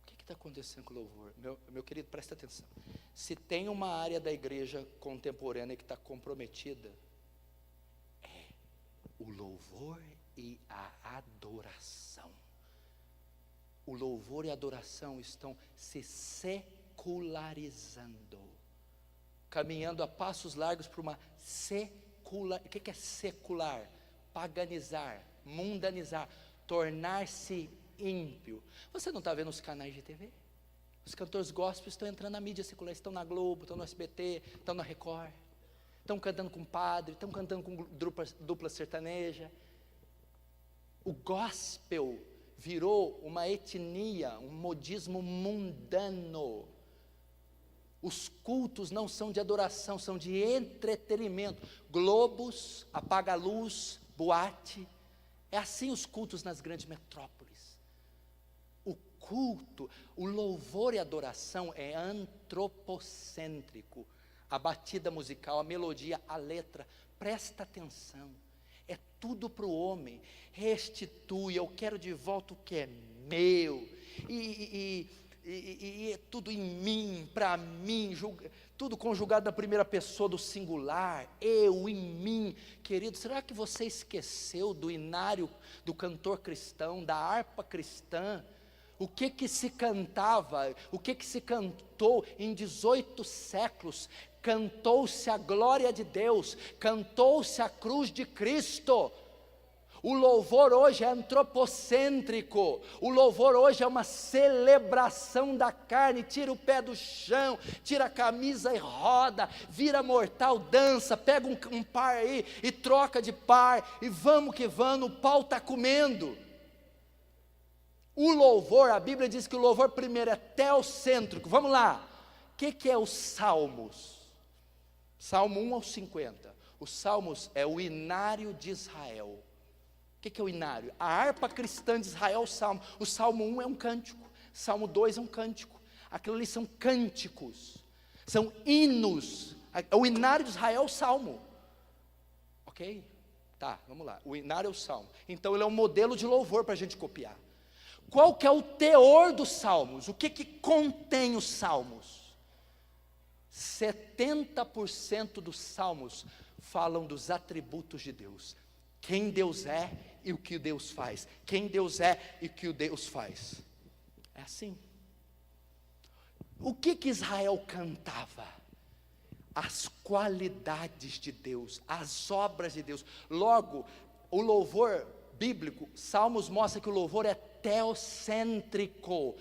O que está acontecendo com o louvor? Meu querido, presta atenção. Se tem uma área da igreja contemporânea que está comprometida, é o louvor e a adoração. O louvor e a adoração estão se secularizando, caminhando a passos largos para uma secular. O que é secular? Paganizar, mundanizar, tornar-se ímpio. Você não está vendo os canais de TV? Os cantores gospel estão entrando na mídia secular, estão na Globo, estão no SBT, estão na Record, estão cantando com padre, estão cantando com dupla sertaneja. O gospel virou uma etnia, um modismo mundano. Os cultos não são de adoração, são de entretenimento. Globos, apaga-luz, boate. É assim os cultos nas grandes metrópoles. O culto, o louvor e a adoração é antropocêntrico. A batida musical, a melodia, a letra, presta atenção. É tudo para o homem. Restitui, eu quero de volta o que é meu. E é tudo em mim, para mim, tudo conjugado na primeira pessoa do singular, eu, em mim. Querido, será que você esqueceu do inário do cantor cristão, da harpa cristã? O que se cantava, o que se cantou em 18 séculos? Cantou-se a glória de Deus, cantou-se a cruz de Cristo. O louvor hoje é antropocêntrico, o louvor hoje é uma celebração da carne. Tira o pé do chão, tira a camisa e roda, vira mortal, dança, pega um par aí e troca de par, e vamos que vamos, o pau está comendo. O louvor, a Bíblia diz que o louvor primeiro é teocêntrico. Vamos lá, o que é os salmos? Salmo 1 ao 50, os salmos é o inário de Israel. O que é o inário? A harpa cristã de Israel, o Salmo 1 é um cântico, Salmo 2 é um cântico, aquilo ali são cânticos, são hinos. O inário de Israel é o Salmo, ok? Tá, vamos lá, o inário é o Salmo, então ele é um modelo de louvor para a gente copiar. Qual que é o teor dos Salmos? O que contém os Salmos? 70% dos Salmos falam dos atributos de Deus. Quem Deus é e o que Deus faz. Quem Deus é e o que Deus faz. É assim. O que Israel cantava? As qualidades de Deus, as obras de Deus. Logo, o louvor bíblico, Salmos mostra que o louvor é teocêntrico.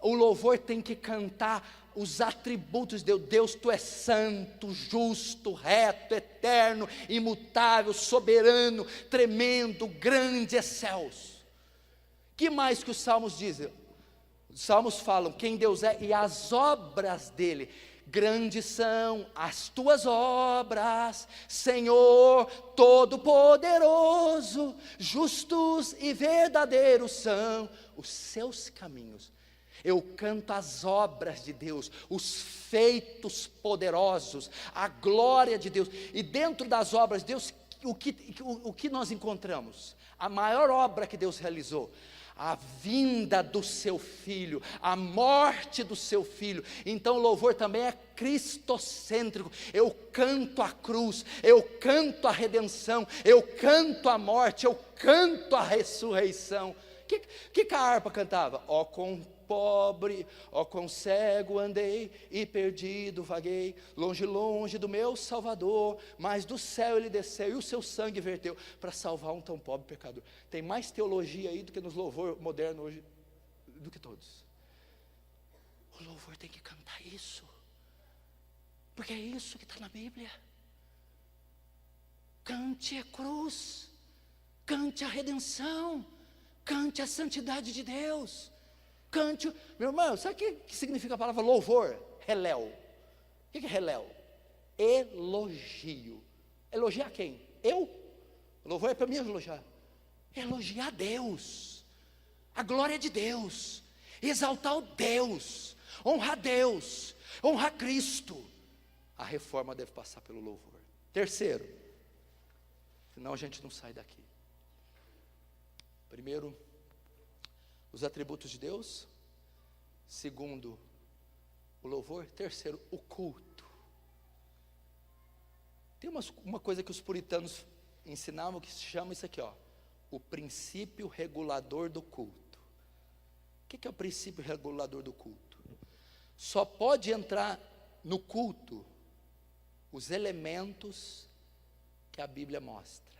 O louvor tem que cantar os atributos de Deus. Deus, tu és santo, justo, reto, eterno, imutável, soberano, tremendo, grande, excelso. Que mais que os salmos dizem? Os salmos falam quem Deus é e as obras dele. Grandes são as tuas obras, Senhor Todo-Poderoso, justos e verdadeiros são os seus caminhos. Eu canto as obras de Deus, os feitos poderosos, a glória de Deus. E dentro das obras de Deus, o que nós encontramos? A maior obra que Deus realizou, a vinda do seu Filho, a morte do seu Filho. Então o louvor também é cristocêntrico. Eu canto a cruz, eu canto a redenção, eu canto a morte, eu canto a ressurreição. O que a harpa cantava? Ó quão pobre, ó quão cego andei e perdido vaguei, longe, longe do meu Salvador, mas do céu ele desceu e o seu sangue verteu para salvar um tão pobre pecador. Tem mais teologia aí do que nos louvor moderno hoje, do que todos. O louvor tem que cantar isso, porque é isso que está na Bíblia. Cante a cruz, cante a redenção, cante a santidade de Deus. Cante, meu irmão, sabe o que significa a palavra louvor? Heléu. O que é Heléu? Elogio. Elogiar quem? Eu? Louvor é para mim elogiar. Elogiar Deus, a glória de Deus, exaltar o Deus, honrar Deus, honrar Cristo. A reforma deve passar pelo louvor. Terceiro, senão a gente não sai daqui. Primeiro, os atributos de Deus. Segundo, o louvor. Terceiro, o culto. Tem uma coisa que os puritanos ensinavam que se chama isso aqui, ó, o princípio regulador do culto. O que é o princípio regulador do culto? Só pode entrar no culto os elementos que a Bíblia mostra.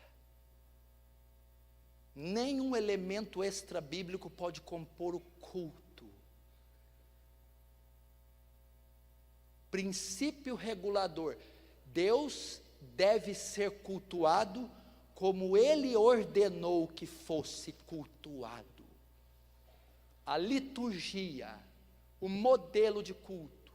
Nenhum elemento extra-bíblico pode compor o culto. Princípio regulador: Deus deve ser cultuado como Ele ordenou que fosse cultuado. A liturgia, o modelo de culto,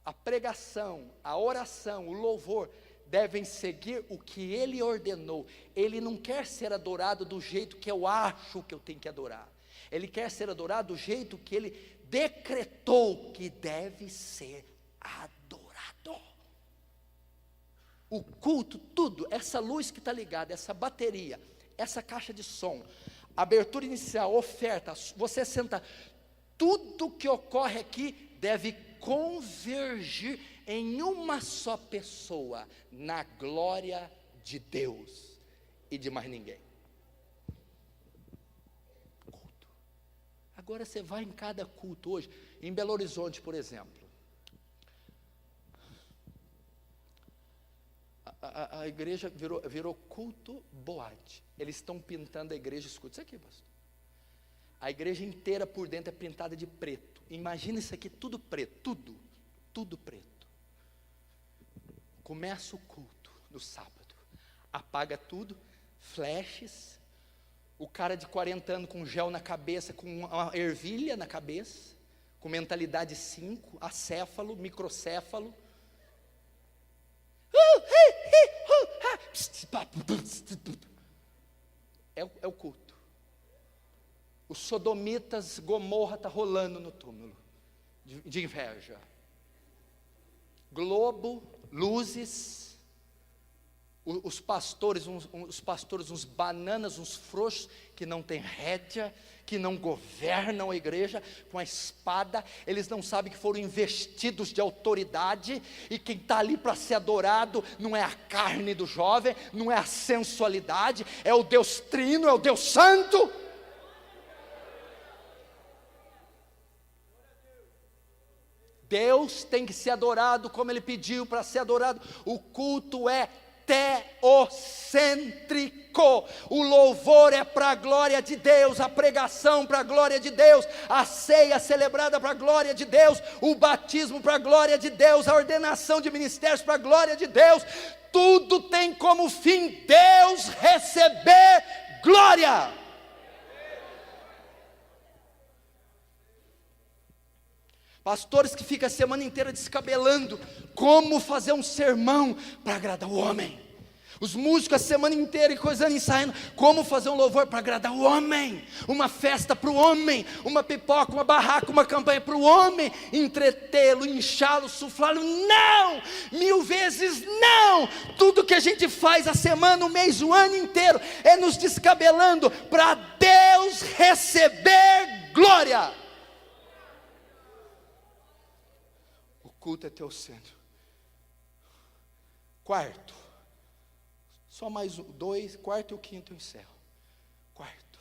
a pregação, a oração, o louvor devem seguir o que Ele ordenou. Ele não quer ser adorado do jeito que eu acho que eu tenho que adorar. Ele quer ser adorado do jeito que Ele decretou que deve ser adorado. O culto, tudo, essa luz que está ligada, essa bateria, essa caixa de som, abertura inicial, oferta, você senta, tudo que ocorre aqui deve convergir em uma só pessoa, na glória de Deus e de mais ninguém. Culto. Agora você vai em cada culto hoje, em Belo Horizonte, por exemplo. A igreja virou culto boate. Eles estão pintando a igreja, escuta isso aqui, pastor. A igreja inteira por dentro é pintada de preto. Imagina isso aqui, tudo preto, tudo preto. Começa o culto no sábado, apaga tudo, flashes, o cara de 40 anos com gel na cabeça, com uma ervilha na cabeça, com mentalidade 5, acéfalo, microcéfalo. É o culto. Os sodomitas, Gomorra está rolando no túmulo de inveja. Globo, luzes, os pastores, uns bananas, uns frouxos, que não têm rédea, que não governam a igreja, com a espada, eles não sabem que foram investidos de autoridade, e quem está ali para ser adorado, não é a carne do jovem, não é a sensualidade, é o Deus Trino, é o Deus Santo. Deus tem que ser adorado como Ele pediu para ser adorado. O culto é teocêntrico. O louvor é para a glória de Deus, a pregação para a glória de Deus, a ceia celebrada para a glória de Deus, o batismo para a glória de Deus, a ordenação de ministérios para a glória de Deus. Tudo tem como fim Deus receber glória. Pastores que ficam a semana inteira descabelando como fazer um sermão para agradar o homem. Os músicos a semana inteira coisando, ensaiando como fazer um louvor para agradar o homem. Uma festa para o homem, uma pipoca, uma barraca, uma campanha para o homem. Entretê-lo, inchá-lo, suflá-lo. Não! 1000 vezes não! Tudo que a gente faz a semana, o mês, o ano inteiro é nos descabelando para Deus receber glória. O culto é teocêntrico. Quarto, só mais 2, quarto e o quinto eu encerro. Quarto,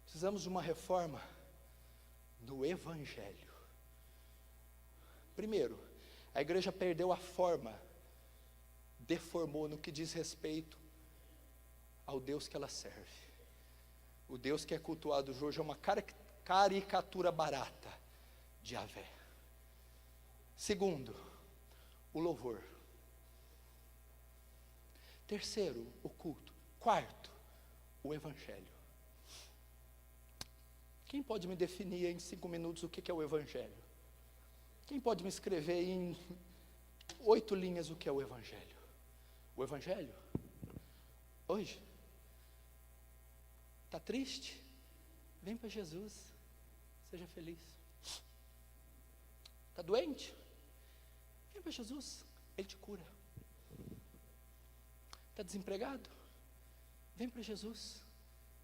precisamos de uma reforma no Evangelho. Primeiro, a igreja perdeu a forma, deformou no que diz respeito ao Deus que ela serve. O Deus que é cultuado hoje é uma caricatura barata de Yahvé. Segundo, o louvor. Terceiro, o culto. Quarto, o Evangelho. Quem pode me definir em 5 minutos o que é o Evangelho? Quem pode me escrever em 8 linhas o que é o Evangelho? O Evangelho, hoje, está triste? Vem para Jesus, seja feliz. Está doente? Vem para Jesus, Ele te cura. Está desempregado? Vem para Jesus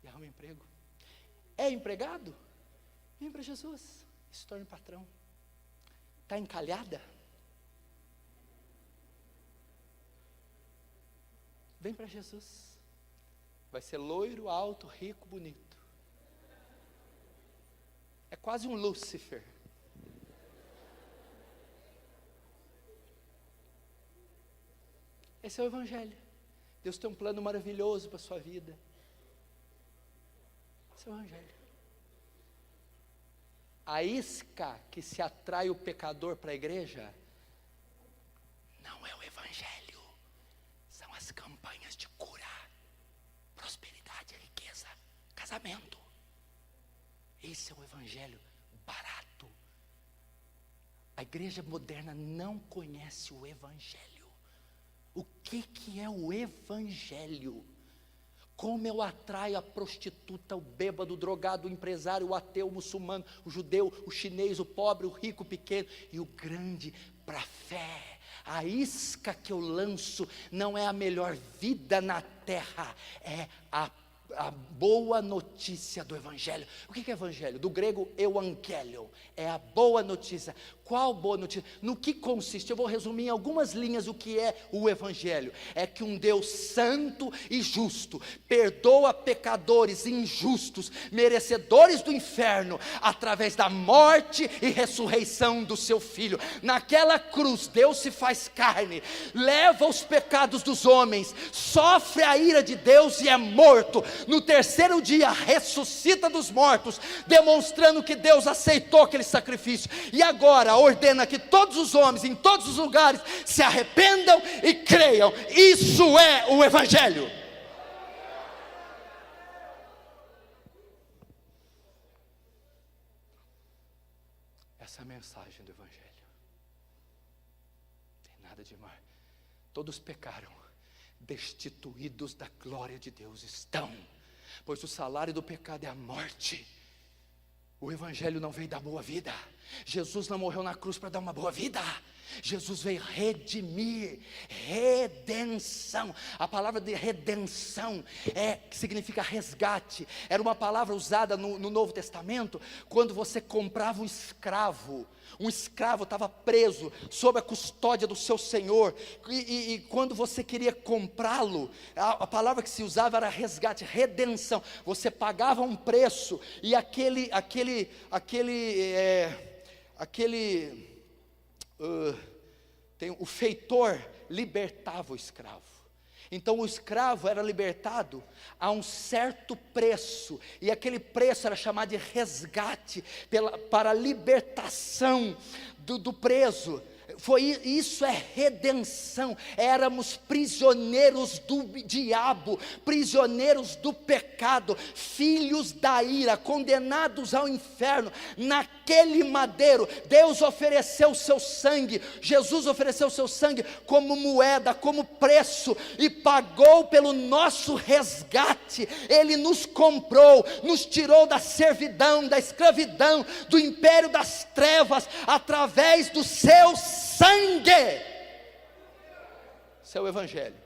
e arruma emprego. É empregado? Vem para Jesus e se torne patrão. Está encalhada? Vem para Jesus. Vai ser loiro, alto, rico, bonito. É quase um Lúcifer. Esse é o Evangelho. Deus tem um plano maravilhoso para a sua vida. Esse é o Evangelho. A isca que se atrai o pecador para a igreja não é o Evangelho, são as campanhas de cura, prosperidade, riqueza, casamento. Esse é o Evangelho barato. A igreja moderna não conhece o Evangelho. O que é o Evangelho? Como eu atraio a prostituta, o bêbado, o drogado, o empresário, o ateu, o muçulmano, o judeu, o chinês, o pobre, o rico, o pequeno e o grande para a fé. A isca que eu lanço não é a melhor vida na terra, é a boa notícia do Evangelho. O que é Evangelho? Do grego euangelion, é a boa notícia. Qual boa notícia? No que consiste? Eu vou resumir em algumas linhas o que é o Evangelho. É que um Deus santo e justo perdoa pecadores injustos, merecedores do inferno, através da morte e ressurreição do seu Filho. Naquela cruz, Deus se faz carne, leva os pecados dos homens, sofre a ira de Deus e é morto. No terceiro dia ressuscita dos mortos, demonstrando que Deus aceitou aquele sacrifício, e agora ordena que todos os homens, em todos os lugares, se arrependam e creiam. Isso é o Evangelho. Essa é a mensagem do Evangelho. Não tem nada demais. Todos pecaram, destituídos da glória de Deus estão, pois o salário do pecado é a morte. O Evangelho não veio dar boa vida. Jesus não morreu na cruz para dar uma boa vida. Jesus veio redimir, redenção. A palavra de redenção que significa resgate. Era uma palavra usada no Novo Testamento quando você comprava um escravo. Um escravo estava preso sob a custódia do seu senhor, e quando você queria comprá-lo, a palavra que se usava era resgate, redenção. Você pagava um preço, e o feitor libertava o escravo. Então o escravo era libertado a um certo preço, e aquele preço era chamado de resgate, para a libertação do preso. Isso é redenção. Éramos prisioneiros do diabo, prisioneiros do pecado, filhos da ira, condenados ao inferno. Naquele madeiro, Deus ofereceu o seu sangue, Jesus ofereceu o seu sangue como moeda, como preço, e pagou pelo nosso resgate. Ele nos comprou, nos tirou da servidão, da escravidão, do império das trevas, através do seu sangue. Esse é o Evangelho.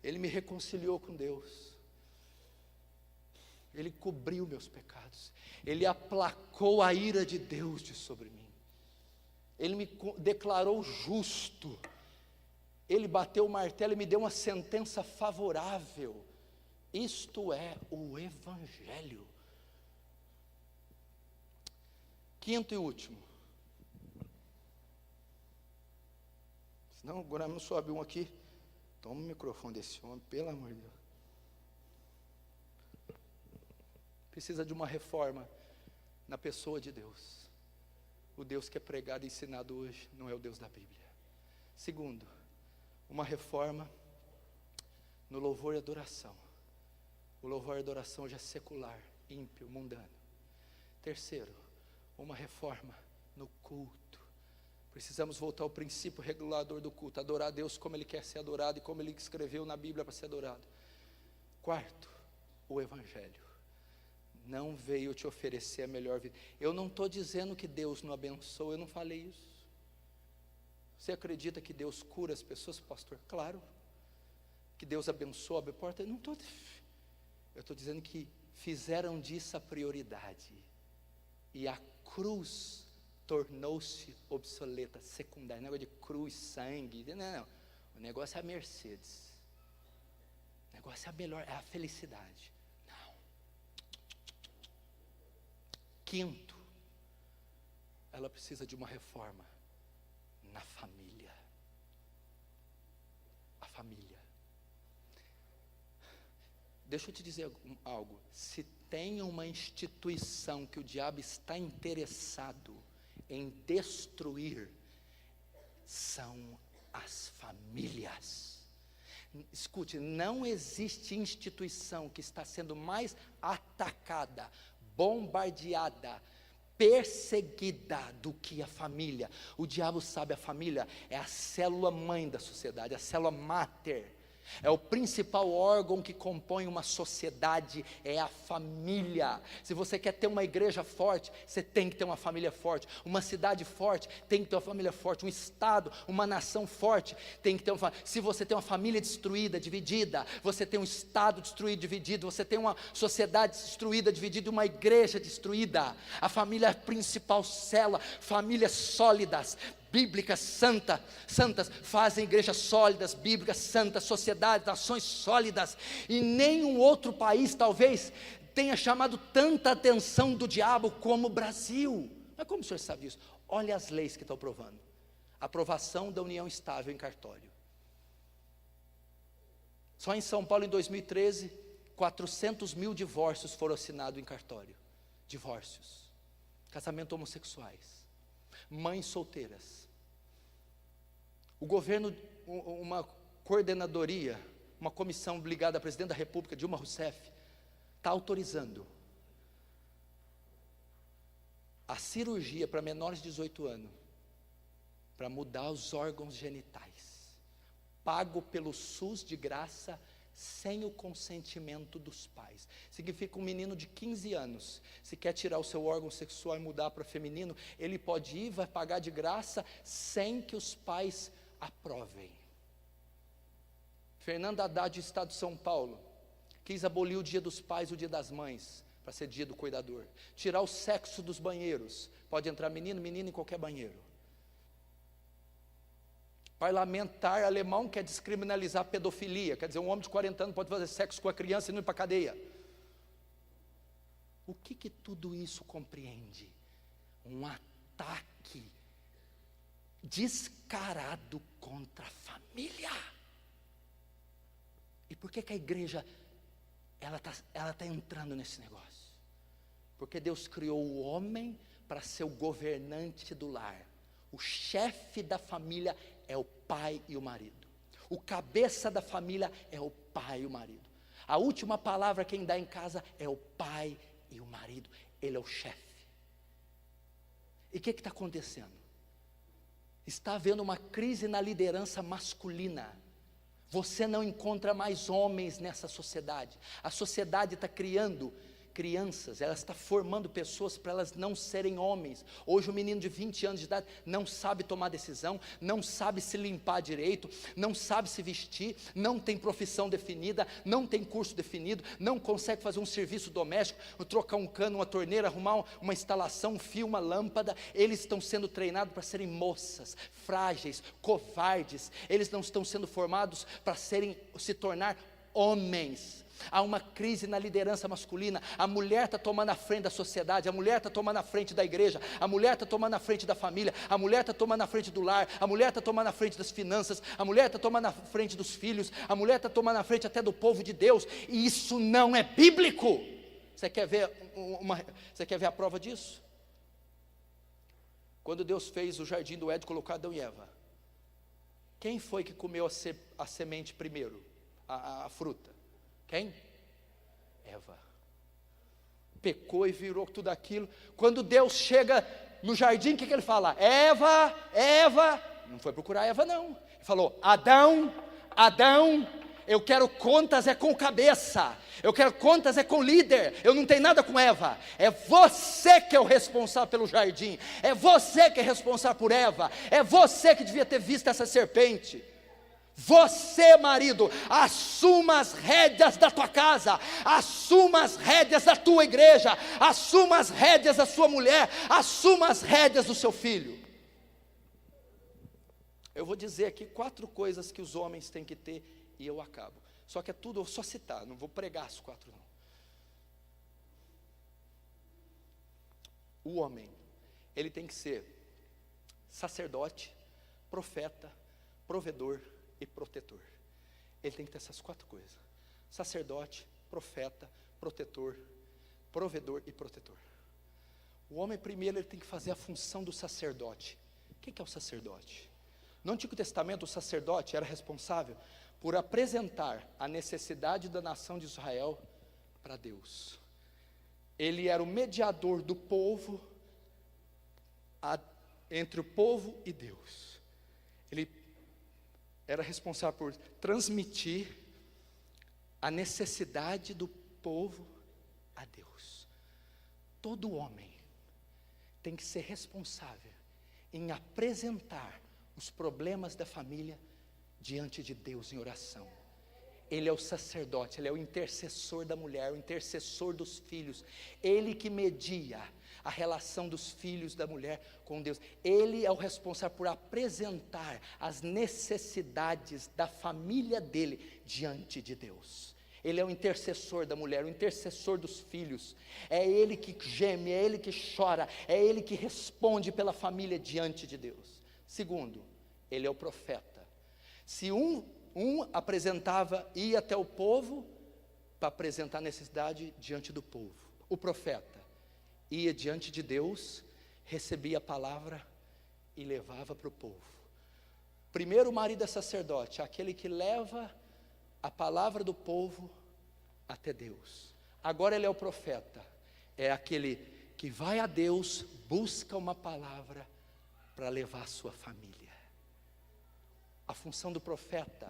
Ele me reconciliou com Deus, Ele cobriu meus pecados, Ele aplacou a ira de Deus de sobre mim, Ele me declarou justo, Ele bateu o martelo e me deu uma sentença favorável. Isto é o Evangelho. Quinto e último. Não, agora não sobe um aqui. Toma o microfone desse homem, pelo amor de Deus. Precisa de uma reforma na pessoa de Deus. O Deus que é pregado e ensinado hoje não é o Deus da Bíblia. Segundo, uma reforma no louvor e adoração. O louvor e adoração já é secular, ímpio, mundano. Terceiro, uma reforma no culto. Precisamos voltar ao princípio regulador do culto, adorar a Deus como Ele quer ser adorado e como Ele escreveu na Bíblia para ser adorado. Quarto, o Evangelho não veio te oferecer a melhor vida. Eu não estou dizendo que Deus não abençoa, eu não falei isso. Você acredita que Deus cura as pessoas, pastor? Claro. Que Deus abençoa, abre porta? Eu estou dizendo que fizeram disso a prioridade, e a cruz tornou-se obsoleta, secundária. Negócio de cruz, sangue, não. O negócio é a Mercedes, o negócio é a melhor, é a felicidade. Não. Quinto, ela precisa de uma reforma na família. A família. Deixa eu te dizer algo. Se tem uma instituição que o diabo está interessado em destruir, são as famílias. Escute, não existe instituição que está sendo mais atacada, bombardeada, perseguida do que a família. O diabo sabe, a família é a célula mãe da sociedade, a célula máter. É o principal órgão que compõe uma sociedade, é a família. Se você quer ter uma igreja forte, você tem que ter uma família forte. Uma cidade forte, tem que ter uma família forte. Um estado, uma nação forte, tem que ter uma família. Se você tem uma família destruída, dividida, você tem um estado destruído, dividido, você tem uma sociedade destruída, dividida, uma igreja destruída. A família é a principal célula, famílias sólidas, bíblicas, santas, fazem igrejas sólidas, bíblicas, santas, sociedades, nações sólidas, e nenhum outro país talvez tenha chamado tanta atenção do diabo como o Brasil. Mas como o senhor sabe disso? Olha as leis que estão aprovando. Aprovação da união estável em cartório. Só em São Paulo em 2013, 400 mil divórcios foram assinados em cartório. Divórcios, casamento homossexuais, mães solteiras. O governo, uma coordenadoria, uma comissão ligada à presidente da República, Dilma Rousseff, está autorizando a cirurgia para menores de 18 anos, para mudar os órgãos genitais, pago pelo SUS de graça, sem o consentimento dos pais. Significa um menino de 15 anos, se quer tirar o seu órgão sexual e mudar para feminino, ele pode ir, vai pagar de graça, sem que os pais aprovem. Fernando Haddad, estado de São Paulo, quis abolir o dia dos pais e o dia das mães, para ser dia do cuidador. Tirar o sexo dos banheiros, pode entrar menino, menina em qualquer banheiro. Parlamentar alemão quer descriminalizar a pedofilia, quer dizer, um homem de 40 anos pode fazer sexo com a criança e não ir para a cadeia. O que tudo isso compreende? Um ataque descarado contra a família. E por que a igreja ela tá entrando nesse negócio? Porque Deus criou o homem para ser o governante do lar. O chefe da família é o pai e o marido. O cabeça da família é o pai e o marido. A última palavra quem dá em casa é o pai e o marido. Ele é o chefe. E o que está acontecendo? Está havendo uma crise na liderança masculina. Você não encontra mais homens nessa sociedade. A sociedade está criando crianças, ela está formando pessoas para elas não serem homens. Hoje um menino de 20 anos de idade não sabe tomar decisão, não sabe se limpar direito, não sabe se vestir, não tem profissão definida, não tem curso definido, não consegue fazer um serviço doméstico, trocar um cano, uma torneira, arrumar uma instalação, um fio, uma lâmpada. Eles estão sendo treinados para serem moças, frágeis, covardes. Eles não estão sendo formados para se tornar homens. Há uma crise na liderança masculina. A mulher está tomando a frente da sociedade, a mulher está tomando a frente da igreja, a mulher está tomando a frente da família, a mulher está tomando a frente do lar, a mulher está tomando a frente das finanças, a mulher está tomando a frente dos filhos, a mulher está tomando a frente até do povo de Deus, e isso não é bíblico. Você quer ver a prova disso? Quando Deus fez o jardim do Éden, colocou Adão e Eva, quem foi que comeu a semente primeiro, a fruta? Quem? Eva. Pecou e virou tudo aquilo. Quando Deus chega no jardim, o que ele fala? Eva, Eva. Não foi procurar Eva não. Ele falou, Adão, Adão, eu quero contas é com cabeça. Eu quero contas é com líder. Eu não tenho nada com Eva. É você que é o responsável pelo jardim. É você que é responsável por Eva. É você que devia ter visto essa serpente. Você, marido, assuma as rédeas da tua casa, assuma as rédeas da tua igreja, assuma as rédeas da sua mulher, assuma as rédeas do seu filho. Eu vou dizer aqui 4 coisas que os homens têm que ter e eu acabo. Só que é tudo, eu vou só citar, não vou pregar as 4 não. O homem, ele tem que ser sacerdote, profeta, provedor e protetor. Ele tem que ter essas 4 coisas: sacerdote, profeta, protetor, provedor e protetor. O homem primeiro ele tem que fazer a função do sacerdote. O que é o sacerdote? No Antigo Testamento o sacerdote era responsável por apresentar a necessidade da nação de Israel para Deus. Ele era o mediador do povo entre o povo e Deus. Ele era responsável por transmitir a necessidade do povo a Deus. Todo homem tem que ser responsável em apresentar os problemas da família diante de Deus em oração. Ele é o sacerdote, ele é o intercessor da mulher, o intercessor dos filhos. Ele que media a relação dos filhos da mulher com Deus. Ele é o responsável por apresentar as necessidades da família dele diante de Deus. Ele é o intercessor da mulher, o intercessor dos filhos. É ele que geme, é ele que chora, é ele que responde pela família diante de Deus. Segundo, ele é o profeta. Se um apresentava, ia até o povo para apresentar a necessidade diante do povo. O profeta ia diante de Deus, recebia a palavra e levava para o povo. Primeiro o marido é sacerdote, aquele que leva a palavra do povo até Deus. Agora ele é o profeta, é aquele que vai a Deus, busca uma palavra para levar a sua família. A função do profeta,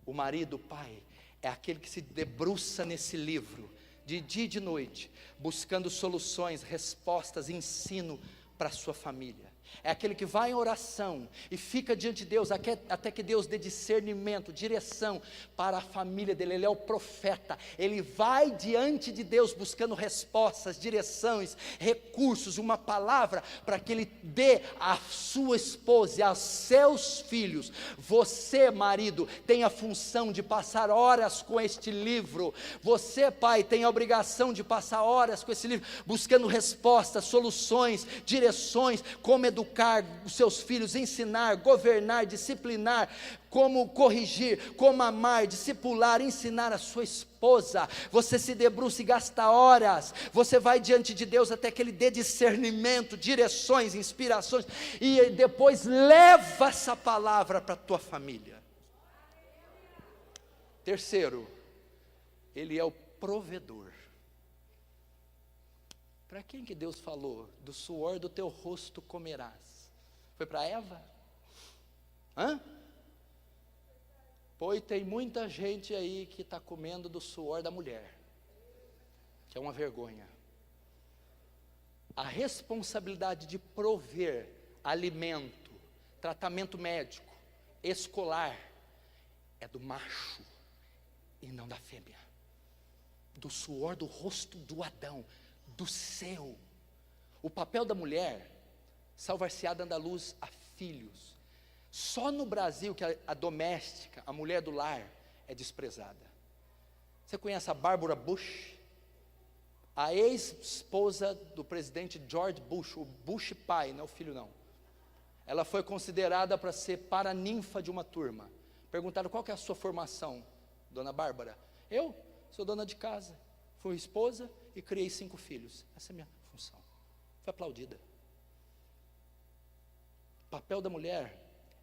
o marido, o pai, é aquele que se debruça nesse livro, de dia e de noite, buscando soluções, respostas, ensino para a sua família. É aquele que vai em oração e fica diante de Deus até que Deus dê discernimento, direção para a família dele. Ele é o profeta, ele vai diante de Deus buscando respostas, direções, recursos, uma palavra para que ele dê à sua esposa e aos seus filhos. Você, marido, tem a função de passar horas com este livro. Você, pai, tem a obrigação de passar horas com esse livro, buscando respostas, soluções, direções, como educar os seus filhos, ensinar, governar, disciplinar, como corrigir, como amar, discipular, ensinar a sua esposa. Você se debruça e gasta horas, você vai diante de Deus até que Ele dê discernimento, direções, inspirações, e depois leva essa palavra para a tua família. Terceiro, Ele é o provedor. Para quem que Deus falou? Do suor do teu rosto comerás. Foi para Eva? Pois tem muita gente aí que está comendo do suor da mulher, que é uma vergonha. A responsabilidade de prover alimento, tratamento médico, escolar, é do macho e não da fêmea. Do suor do rosto do Adão, do seu. O papel da mulher, salvar-se-á dando à luz a filhos. Só no Brasil que a doméstica, a mulher do lar, é desprezada. Você conhece a Barbara Bush? A ex-esposa do presidente George Bush, o Bush pai, não é o filho não. Ela foi considerada para ser paraninfa de uma turma. Perguntaram: qual que é a sua formação, dona Bárbara? Eu sou dona de casa, fui esposa e criei 5 filhos. Essa é a minha função. Foi aplaudida. O papel da mulher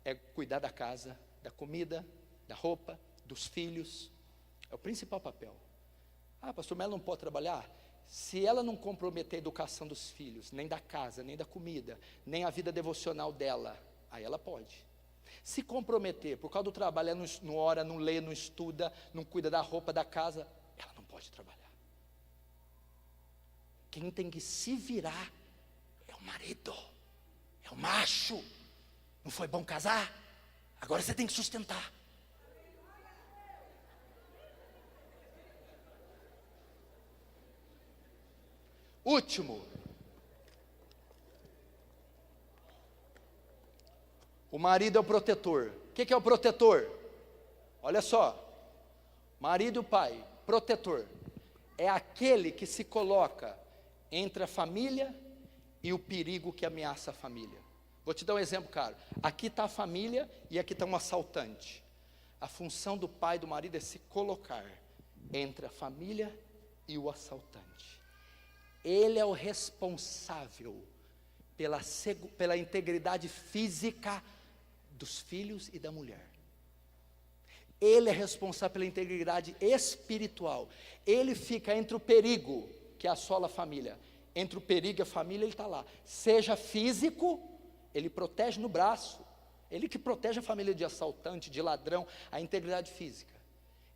é cuidar da casa, da comida, da roupa, dos filhos. É o principal papel. Pastor Melo não pode trabalhar? Se ela não comprometer a educação dos filhos, nem da casa, nem da comida, nem a vida devocional dela, aí ela pode. Se comprometer por causa do trabalho, ela não ora, não lê, não estuda, não cuida da roupa, da casa, ela não pode trabalhar. Quem tem que se virar é o marido, é o macho. Não foi bom casar? Agora você tem que sustentar. Último, o marido é o protetor. O que é o protetor? Olha só, marido e o pai, protetor, é aquele que se coloca entre a família e o perigo que ameaça a família. Vou te dar um exemplo, cara. Aqui está a família e aqui está um assaltante. A função do pai e do marido é se colocar entre a família e o assaltante. Ele é o responsável pela integridade física dos filhos e da mulher. Ele é responsável pela integridade espiritual. Ele fica entre o perigo que assola a família, entre o perigo e a família, ele está lá. Seja físico, ele protege no braço. Ele que protege a família de assaltante, de ladrão, a integridade física.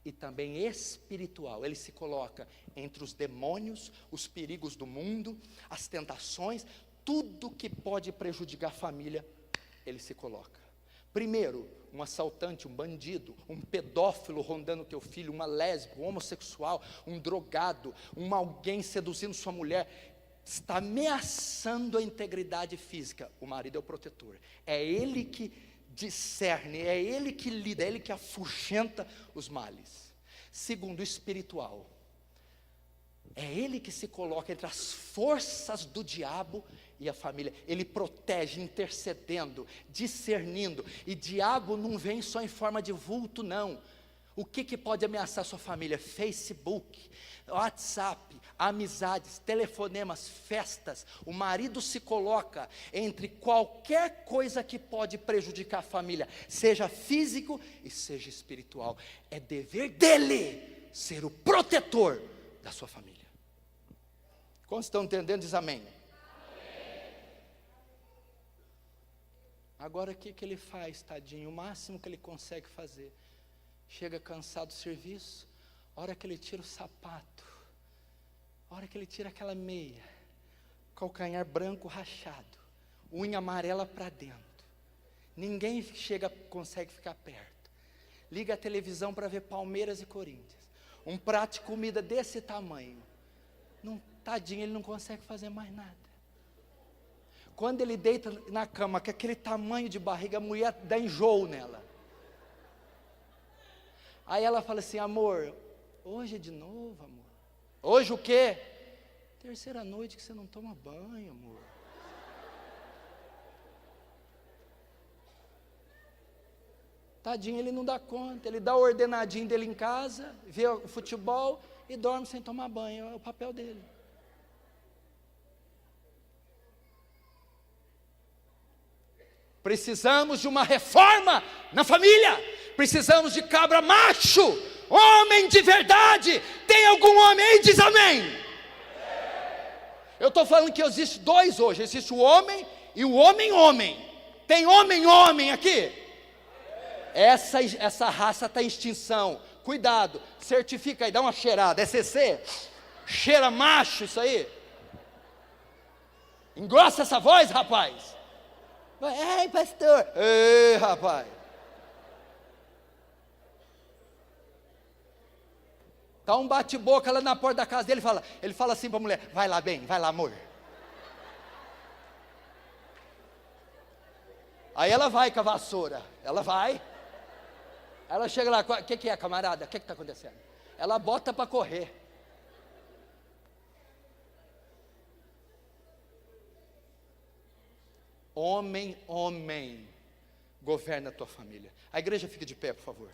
E também espiritual, ele se coloca entre os demônios, os perigos do mundo, as tentações, tudo que pode prejudicar a família, ele se coloca. Primeiro, um assaltante, um bandido, um pedófilo rondando teu filho, uma lésbica, um homossexual, um drogado, alguém seduzindo sua mulher, está ameaçando a integridade física. O marido é o protetor, é ele que discerne, é ele que lida, é ele que afugenta os males. Segundo, o espiritual, é ele que se coloca entre as forças do diabo e a família. Ele protege, intercedendo, discernindo. E diabo não vem só em forma de vulto, não. O que pode ameaçar sua família? Facebook, WhatsApp, amizades, telefonemas, festas. O marido se coloca entre qualquer coisa que pode prejudicar a família, seja físico e seja espiritual. É dever dele ser o protetor da sua família. Quantos estão entendendo? Diz amém. Agora o que ele faz, tadinho? O máximo que ele consegue fazer. Chega cansado do serviço, a hora que ele tira o sapato, a hora que ele tira aquela meia, calcanhar branco rachado, unha amarela para dentro, ninguém consegue ficar perto, liga a televisão para ver Palmeiras e Corinthians, um prato de comida desse tamanho, tadinho, ele não consegue fazer mais nada. Quando ele deita na cama, com aquele tamanho de barriga, a mulher dá enjoo nela. Aí ela fala assim: amor, hoje é de novo, amor. Hoje o quê? Terceira noite que você não toma banho, amor. Tadinho, ele não dá conta. Ele dá o ordenadinho dele em casa, vê o futebol e dorme sem tomar banho. É o papel dele. Precisamos de uma reforma na família. Precisamos de cabra macho, homem de verdade. Tem algum homem aí? Diz amém. Eu estou falando que existe dois hoje. Existe o homem e o homem. Tem homem aqui? Essa raça está em extinção. Cuidado, certifica aí, dá uma cheirada. É CC? Cheira macho isso aí? Engrossa essa voz, rapaz. Ei, pastor. Ei, rapaz. Tá um bate-boca lá na porta da casa dele, ele fala assim para a mulher: vai lá bem, vai lá amor. Aí ela vai com a vassoura, ela chega lá: o que é, camarada, o que está acontecendo? Ela bota para correr. Homem, governa a tua família. A igreja fica de pé, por favor.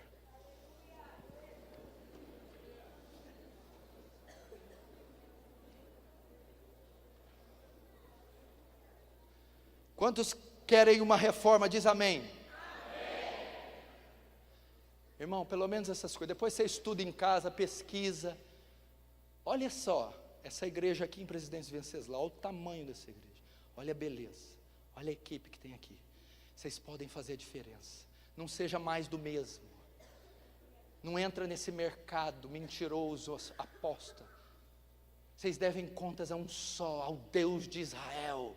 Quantos querem uma reforma? Diz amém. Amém. Irmão, pelo menos essas coisas. Depois você estuda em casa, pesquisa. Olha só, essa igreja aqui em Presidente Venceslau, olha o tamanho dessa igreja. Olha a beleza. Olha a equipe que tem aqui. Vocês podem fazer a diferença. Não seja mais do mesmo. Não entra nesse mercado mentiroso, aposta. Vocês devem contas a um só, ao Deus de Israel.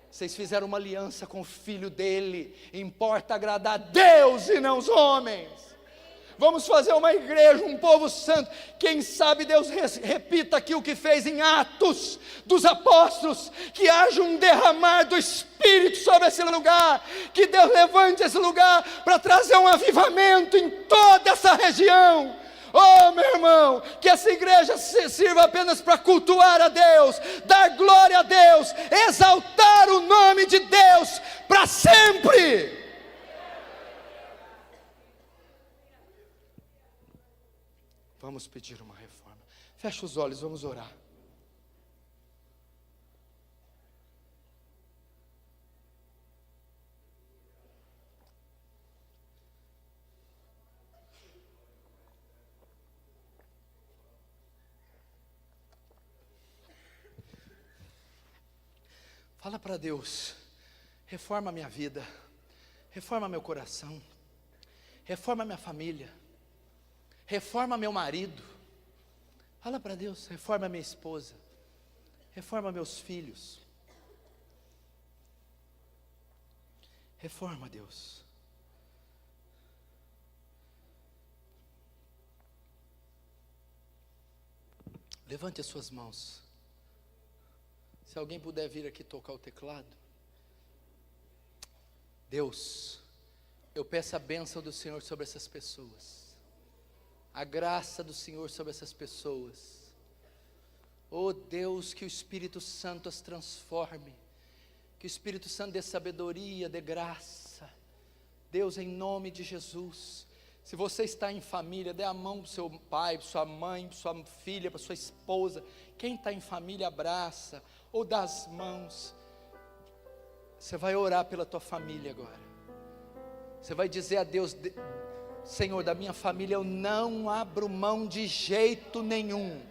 Vocês fizeram uma aliança com o Filho dele. Importa agradar a Deus e não os homens. Vamos fazer uma igreja, um povo santo. Quem sabe Deus repita aqui o que fez em Atos dos Apóstolos. Que haja um derramar do Espírito sobre esse lugar. Que Deus levante esse lugar para trazer um avivamento em toda essa região. Oh, meu irmão, que essa igreja sirva apenas para cultuar a Deus, dar glória a Deus, exaltar o nome de Deus para sempre. Vamos pedir uma reforma. Fecha os olhos, vamos orar. Fala para Deus, reforma a minha vida, reforma meu coração, reforma minha família, reforma meu marido. Fala para Deus, reforma minha esposa, reforma meus filhos. Reforma, Deus. Levante as suas mãos. Se alguém puder vir aqui tocar o teclado. Deus, eu peço a bênção do Senhor sobre essas pessoas. A graça do Senhor sobre essas pessoas. Oh Deus, que o Espírito Santo as transforme. Que o Espírito Santo dê sabedoria, dê graça. Deus, em nome de Jesus. Se você está em família, dê a mão para o seu pai, para sua mãe, para sua filha, para sua esposa. Quem está em família, abraça, ou dá as mãos. Você vai orar pela tua família agora. Você vai dizer a Deus, Senhor, da minha família eu não abro mão de jeito nenhum.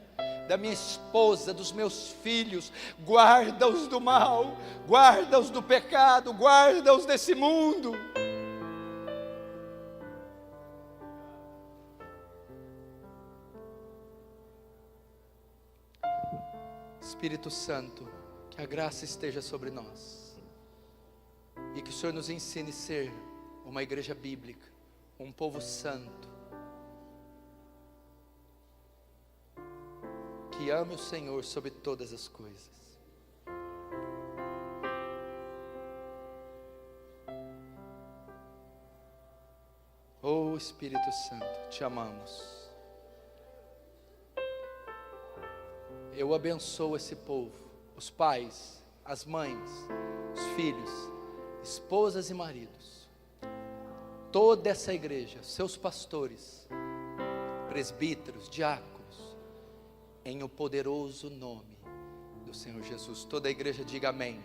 Da minha esposa, dos meus filhos, guarda-os do mal, guarda-os do pecado, guarda-os desse mundo. Espírito Santo, que a graça esteja sobre nós, e que o Senhor nos ensine a ser uma igreja bíblica, um povo santo, que ame o Senhor sobre todas as coisas. Oh Espírito Santo, te amamos. Eu abençoo esse povo, os pais, as mães, os filhos, esposas e maridos, toda essa igreja, seus pastores, presbíteros, diáconos, em o poderoso nome do Senhor Jesus. Toda a igreja diga amém.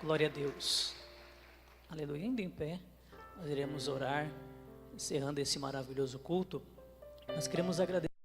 Glória a Deus. Aleluia. Ainda em pé, nós iremos orar, encerrando esse maravilhoso culto. Nós queremos agradecer.